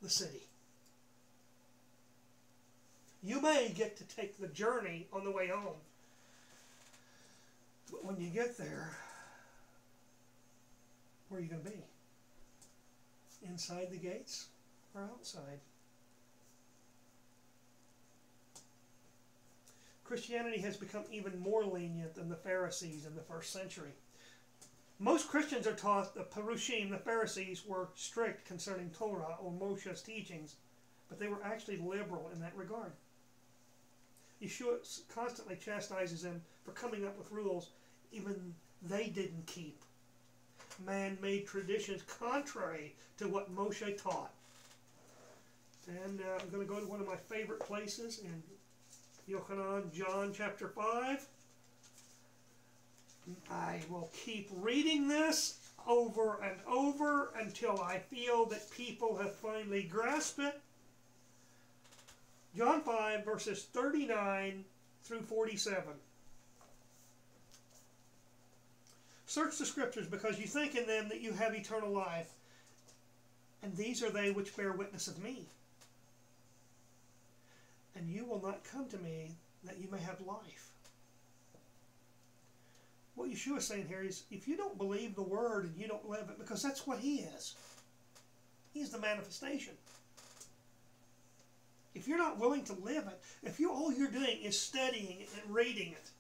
the city. You may get to take the journey on the way home, but when you get there, where are you going to be? Inside the gates or outside? Christianity has become even more lenient than the Pharisees in the first century. Most Christians are taught the Perushim, the Pharisees, were strict concerning Torah or Moshe's teachings, but they were actually liberal in that regard. Yeshua constantly chastises them for coming up with rules even they didn't keep. Man-made traditions contrary to what Moshe taught. And I'm going to go to one of my favorite places in Yachad, John chapter 5. I will keep reading this over and over until I feel that people have finally grasped it. John 5, verses 39 through 47. Search the scriptures, because you think in them that you have eternal life, and these are they which bear witness of me. And you will not come to me that you may have life. What Yeshua is saying here is, if you don't believe the word and you don't live it, because that's what he is. He's the manifestation. If you're not willing to live it, if all you're doing is studying it and reading it,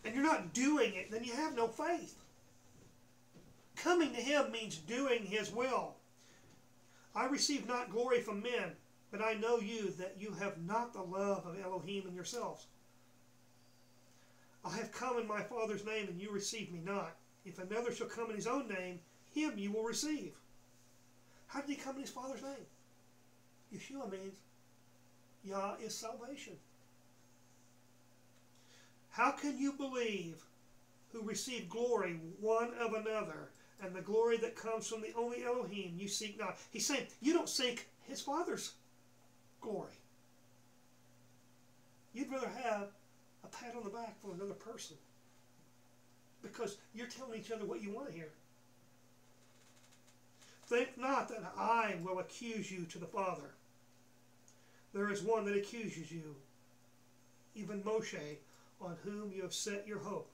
and you're not doing it, then you have no faith. Coming to him means doing his will. I receive not glory from men, but I know you, that you have not the love of Elohim in yourselves. I have come in my Father's name, and you receive me not. If another shall come in his own name, him you will receive. How did he come in his Father's name? Yeshua means Yah is salvation. How can you believe who receive glory one of another, and the glory that comes from the only Elohim you seek not? He's saying you don't seek his Father's glory. You'd rather have a pat on the back from another person, because you're telling each other what you want to hear. Think not that I will accuse you to the Father. There is one that accuses you, even Moshe, on whom you have set your hope.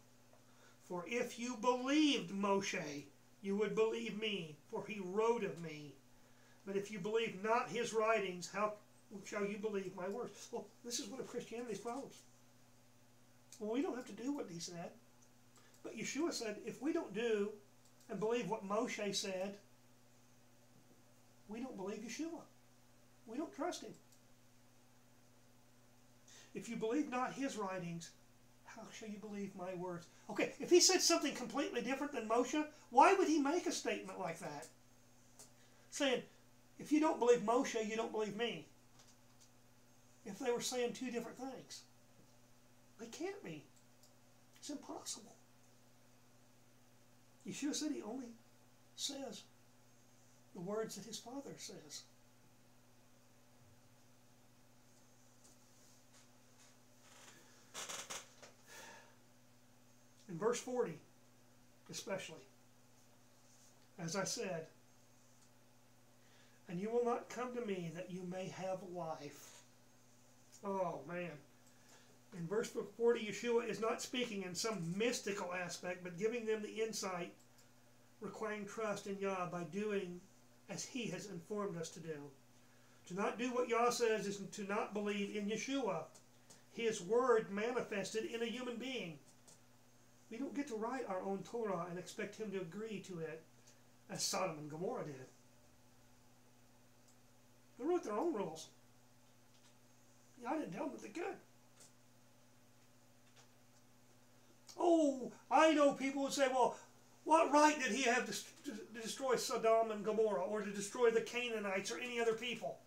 For if you believed Moshe, you would believe me, for he wrote of me. But if you believe not his writings, how shall you believe my words? Well, this is one of Christianity's problems. Well, we don't have to do what he said. But Yeshua said, if we don't do and believe what Moshe said, we don't believe Yeshua. We don't trust him. If you believe not his writings, how shall you believe my words? Okay, if he said something completely different than Moshe, why would he make a statement like that? Saying, If you don't believe Moshe, you don't believe me. If they were saying two different things. They can't be. It's impossible. Yeshua said he only says the words that his Father says. In verse 40, especially, as I said, and you will not come to me that you may have life. Oh, man. In verse 40, Yeshua is not speaking in some mystical aspect, but giving them the insight, requiring trust in Yah by doing as he has informed us to do. To not do what Yah says is to not believe in Yeshua, his word manifested in a human being. We don't get to write our own Torah and expect him to agree to it as Sodom and Gomorrah did. They wrote their own rules. I didn't tell them that they could. Oh, I know people would say, well, what right did he have to destroy Sodom and Gomorrah or to destroy the Canaanites or any other people?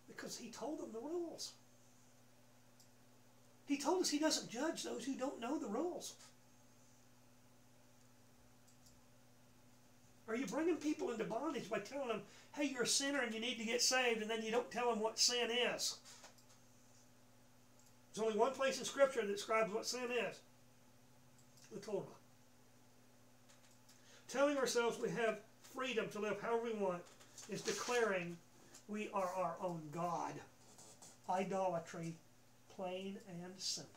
Because he told them the rules. He told us he doesn't judge those who don't know the rules. Are you bringing people into bondage by telling them, hey, you're a sinner and you need to get saved, and then you don't tell them what sin is? There's only one place in Scripture that describes what sin is. The Torah. Telling ourselves we have freedom to live however we want is declaring we are our own God. Idolatry, plain and simple.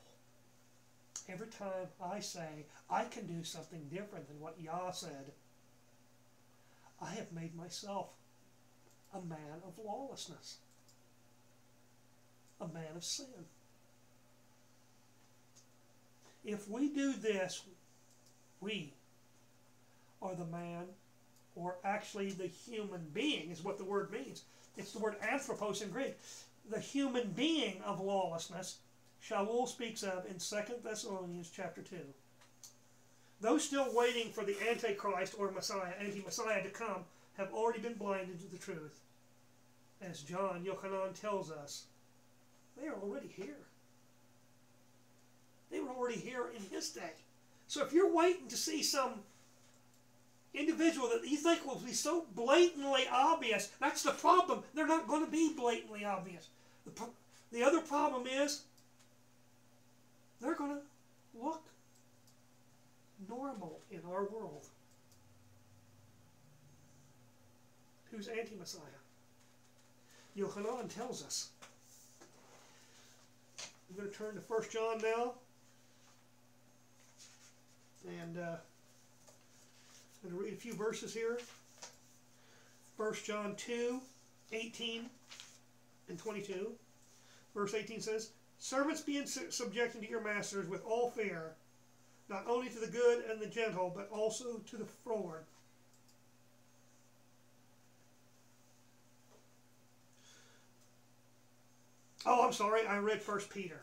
Every time I say I can do something different than what Yah said, I have made myself a man of lawlessness, a man of sin. If we do this, we are the man, or actually the human being is what the word means. It's the word anthropos in Greek. The human being of lawlessness, Sha'ul speaks of in 2 Thessalonians chapter 2. Those still waiting for the Antichrist or Messiah, anti-Messiah to come, have already been blinded to the truth. As John Yachad tells us, they are already here. They were already here in his day. So if you're waiting to see some individual that you think will be so blatantly obvious, that's the problem. They're not going to be blatantly obvious. The other problem is they're going to look normal in our world. Who's anti-Messiah? Yochanan tells us. I'm going to turn to 1 John now. And I'm going to read a few verses here. 1 John 2, 18 and 22. Verse 18 says, servants, be subject to your masters with all fear, not only to the good and the gentle, but also to the froward. Oh, I'm sorry, I read 1 Peter.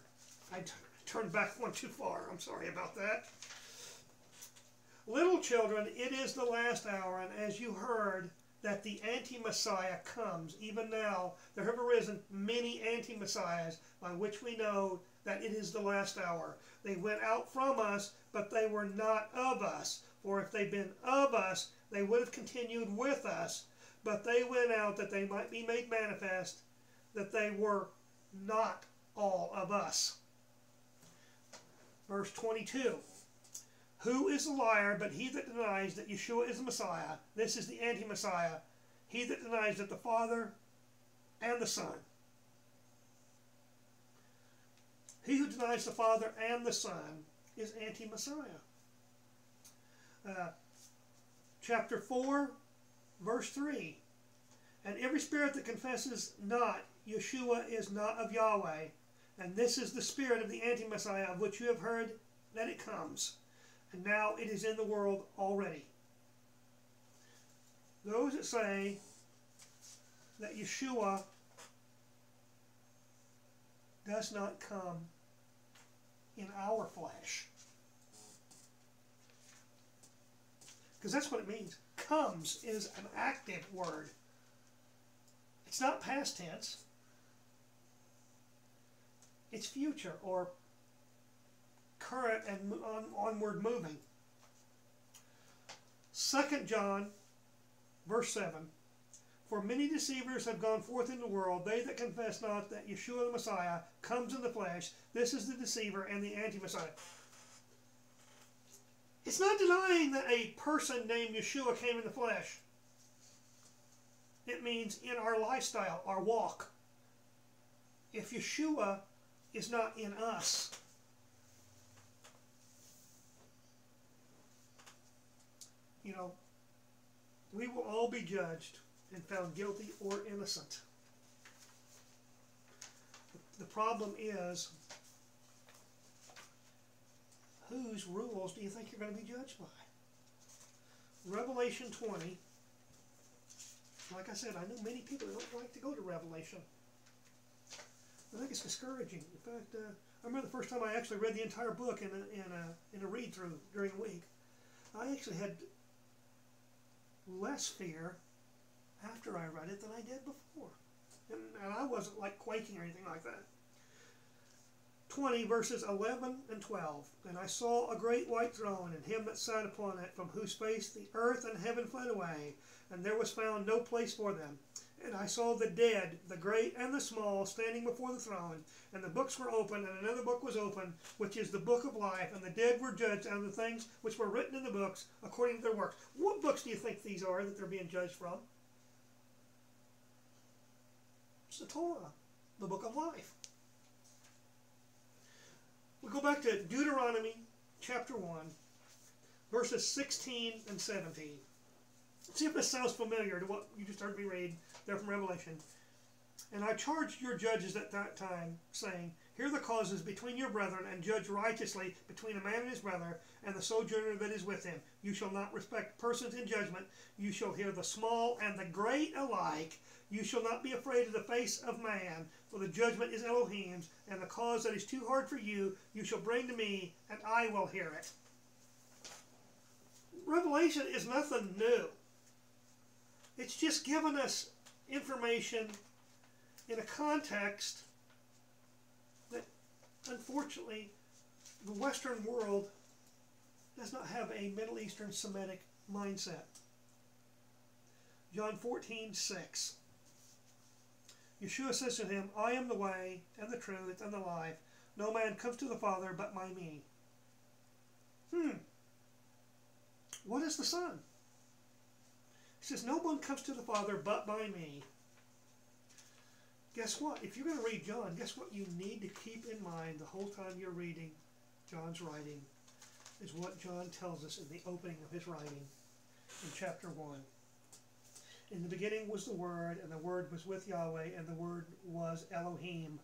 I turned back one too far. I'm sorry about that. Little children, it is the last hour, and as you heard that the anti-Messiah comes, even now there have arisen many anti-Messiahs, by which we know that it is the last hour. They went out from us, but they were not of us. For if they'd been of us, they would have continued with us. But they went out that they might be made manifest that they were not all of us. Verse 22. Who is a liar but he that denies that Yeshua is the Messiah? This is the anti-Messiah. He that denies that the Father and the Son. He who denies the Father and the Son is anti-Messiah. Chapter 4, verse 3. And every spirit that confesses not Yeshua is not of Yahweh. And this is the spirit of the anti-Messiah, of which you have heard that it comes. And now it is in the world already. Those that say that Yeshua does not come in our flesh. Because that's what it means. Comes is an active word. It's not past tense. It's future or current and onward moving. 2 John, verse 7. For many deceivers have gone forth in the world, they that confess not that Yeshua the Messiah comes in the flesh. This is the deceiver and the anti-Messiah. It's not denying that a person named Yeshua came in the flesh. It means in our lifestyle, our walk. If Yeshua is not in us, you know, we will all be judged and found guilty or innocent. The problem is, whose rules do you think you're going to be judged by? Revelation 20. Like I said, I know many people that don't like to go to Revelation. I think it's discouraging. In fact, I remember the first time I actually read the entire book in a read-through during a week. I actually had less fear after I read it than I did before. And I wasn't like quaking or anything like that. 20 verses 11 and 12. And I saw a great white throne, and him that sat upon it, from whose face the earth and heaven fled away, and there was found no place for them. And I saw the dead, the great and the small, standing before the throne, and the books were open, and another book was open, which is the book of life, and the dead were judged out of the things which were written in the books according to their works. What books do you think these are that they're being judged from? It's the Torah, the book of life. We go back to Deuteronomy chapter 1, verses 16 and 17. See if this sounds familiar to what you just heard me read there from Revelation. And I charged your judges at that time, saying, hear the causes between your brethren, and judge righteously between a man and his brother, and the sojourner that is with him. You shall not respect persons in judgment. You shall hear the small and the great alike. You shall not be afraid of the face of man, for the judgment is Elohim's, and the cause that is too hard for you, you shall bring to me, and I will hear it. Revelation is nothing new. It's just given us information in a context that, unfortunately, the Western world does not have a Middle Eastern Semitic mindset. John 14:6. Yeshua says to him, I am the way, and the truth, and the life. No man comes to the Father but by me. What is the Son? He says, no one comes to the Father but by me. Guess what? If you're going to read John, guess what you need to keep in mind the whole time you're reading John's writing is what John tells us in the opening of his writing in chapter 1. In the beginning was the Word, and the Word was with Yahweh, and the Word was Elohim.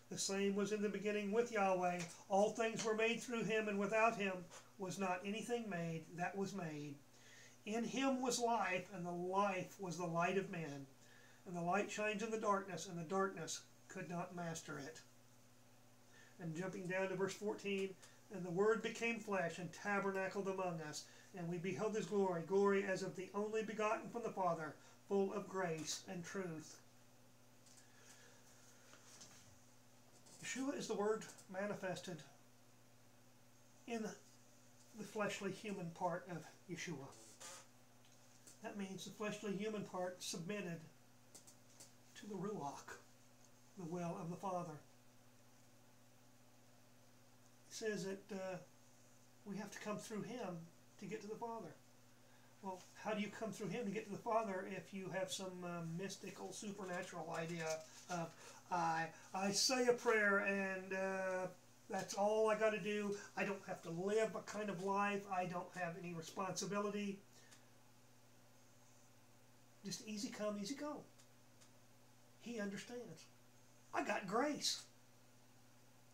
The same was in the beginning with Yahweh. All things were made through him, and without him was not anything made that was made. In him was life, and the life was the light of men. And the light shines in the darkness, and the darkness could not master it. And jumping down to verse 14, and the Word became flesh and tabernacled among us, and we beheld his glory, glory as of the only begotten from the Father, full of grace and truth. Yeshua is the Word manifested in the fleshly human part of Yeshua. That means the fleshly human part submitted to the Ruach, the will of the Father. It says that we have to come through him to get to the Father. Well, how do you come through him to get to the Father if you have some mystical, supernatural idea of, I say a prayer and that's all I got to do. I don't have to live a kind of life. I don't have any responsibility. Just easy come, easy go. He understands. I got grace.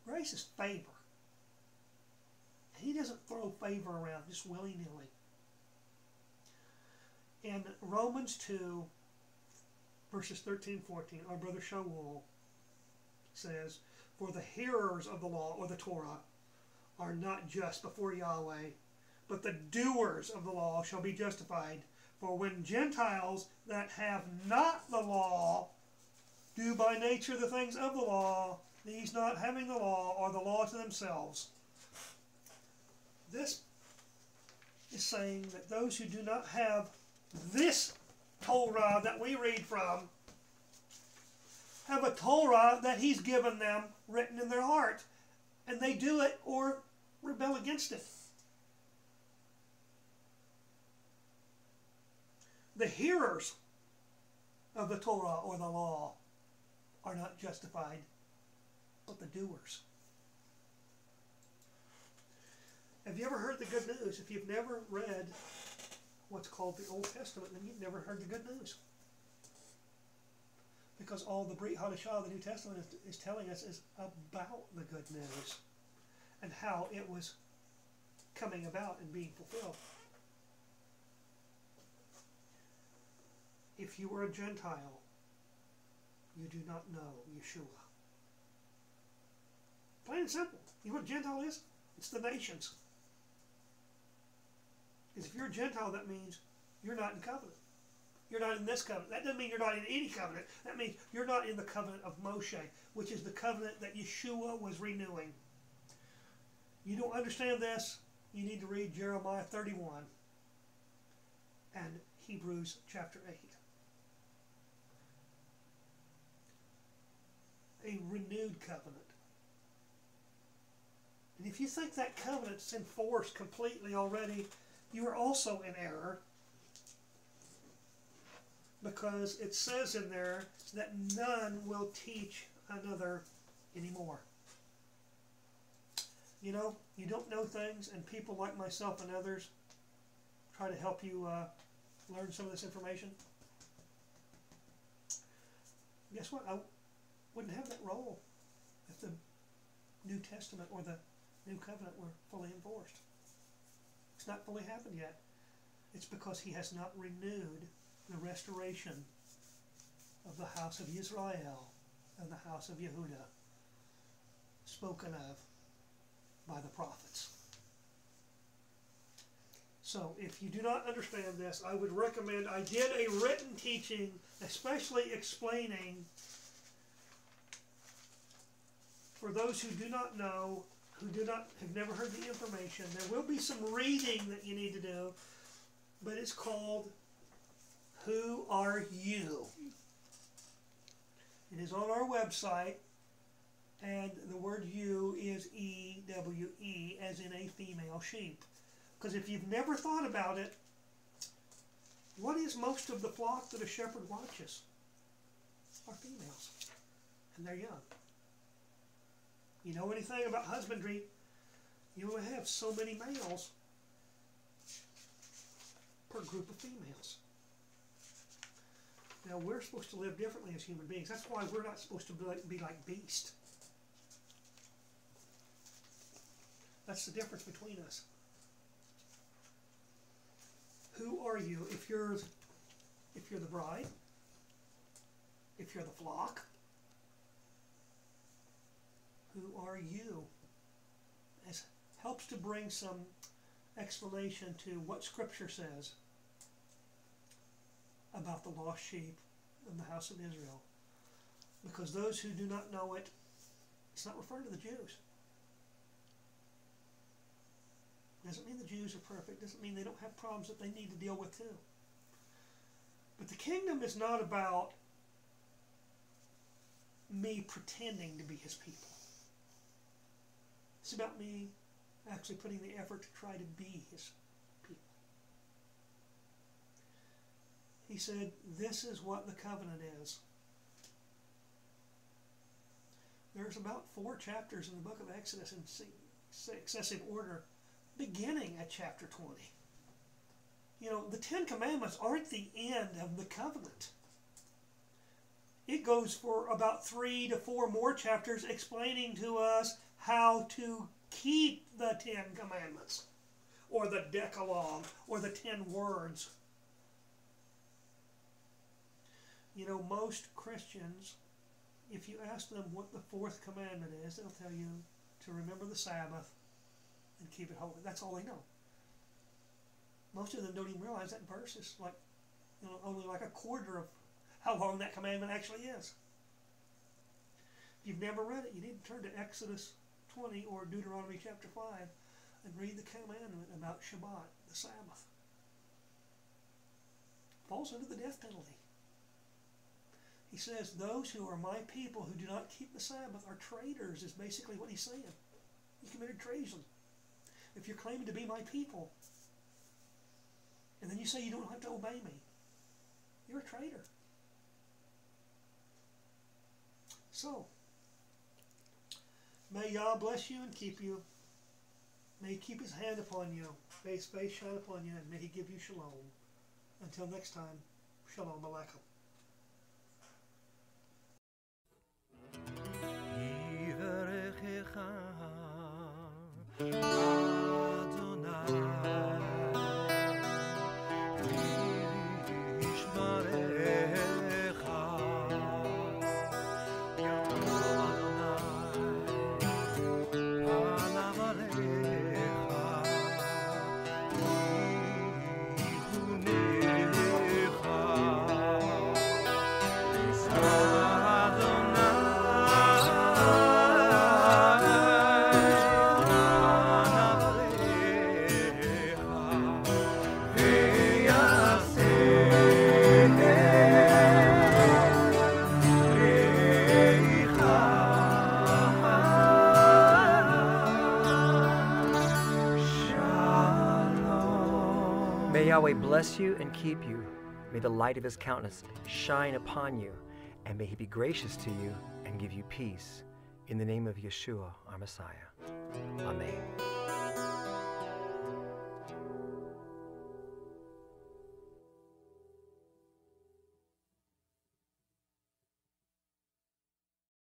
Grace is favor. He doesn't throw favor around just willy-nilly. In Romans 2, verses 13 and 14, our brother Sha'ul says, for the hearers of the law, or the Torah, are not just before Yahweh, but the doers of the law shall be justified. For when Gentiles that have not the law do by nature the things of the law, these not having the law or the law to themselves. This is saying that those who do not have this Torah that we read from have a Torah that he's given them written in their heart, and they do it or rebel against it. The hearers of the Torah or the law are not justified, but the doers. Have you ever heard the good news? If you've never read what's called the Old Testament, then you've never heard the good news. Because all the Brit Hadashah, the New Testament, is telling us is about the good news and how it was coming about and being fulfilled. If you were a Gentile, you do not know Yeshua. Plain and simple. You know what a Gentile is? It's the nations. Because if you're a Gentile, that means you're not in covenant. You're not in this covenant. That doesn't mean you're not in any covenant. That means you're not in the covenant of Moshe, which is the covenant that Yeshua was renewing. You don't understand this, you need to read Jeremiah 31 and Hebrews chapter 8. A renewed covenant. And if you think that covenant's enforced completely already, you are also in error, because it says in there that none will teach another anymore. You know, you don't know things, and people like myself and others try to help you learn some of this information. Guess what? I wouldn't have that role if the New Testament or the New Covenant were fully enforced. It's not fully happened yet. It's because he has not renewed the restoration of the house of Israel and the house of Yehuda spoken of by the prophets. So if you do not understand this, I would recommend, I did a written teaching especially explaining for those who do not know, who have never heard the information. There will be some reading that you need to do, but it's called Who Are You? It is on our website, and the word you is E-W-E, as in a female sheep. Because if you've never thought about it, what is most of the flock that a shepherd watches? Are females, and they're young. You know anything about husbandry, you only have so many males per group of females. Now, we're supposed to live differently as human beings. That's why we're not supposed to be like beasts. That's the difference between us. Who are you? If you're the bride, if you're the flock, who are you? It helps to bring some explanation to what Scripture says about the lost sheep in the house of Israel. Because those who do not know it, it's not referring to the Jews. Doesn't mean the Jews are perfect. Doesn't mean they don't have problems that they need to deal with too. But the kingdom is not about me pretending to be his people. It's about me actually putting the effort to try to be his people. He said, this is what the covenant is. There's about 4 chapters in the book of Exodus in successive order, beginning at chapter 20. You know, the 10 Commandments aren't the end of the covenant. It goes for about 3 to 4 more chapters explaining to us how to keep the 10 Commandments, or the Decalogue, or the 10 words. You know, most Christians, if you ask them what the 4th commandment is, they'll tell you to remember the Sabbath and keep it holy. That's all they know. Most of them don't even realize that verse is like, only like a quarter of how long that commandment actually is. you've never read it, you need to turn to Exodus 20 or Deuteronomy chapter 5 and read the commandment about Shabbat, the Sabbath. Falls under the death penalty. He says, those who are my people who do not keep the Sabbath are traitors, is basically what he's saying. You committed treason. If you're claiming to be my people, and then you say you don't have to obey me, you're a traitor. So, may Yah bless you and keep you. May he keep his hand upon you. May his face shine upon you, and may he give you shalom. Until next time, shalom aleichem. May Yahweh bless you and keep you. May the light of his countenance shine upon you, and may he be gracious to you and give you peace. In the name of Yeshua, our Messiah. Amen.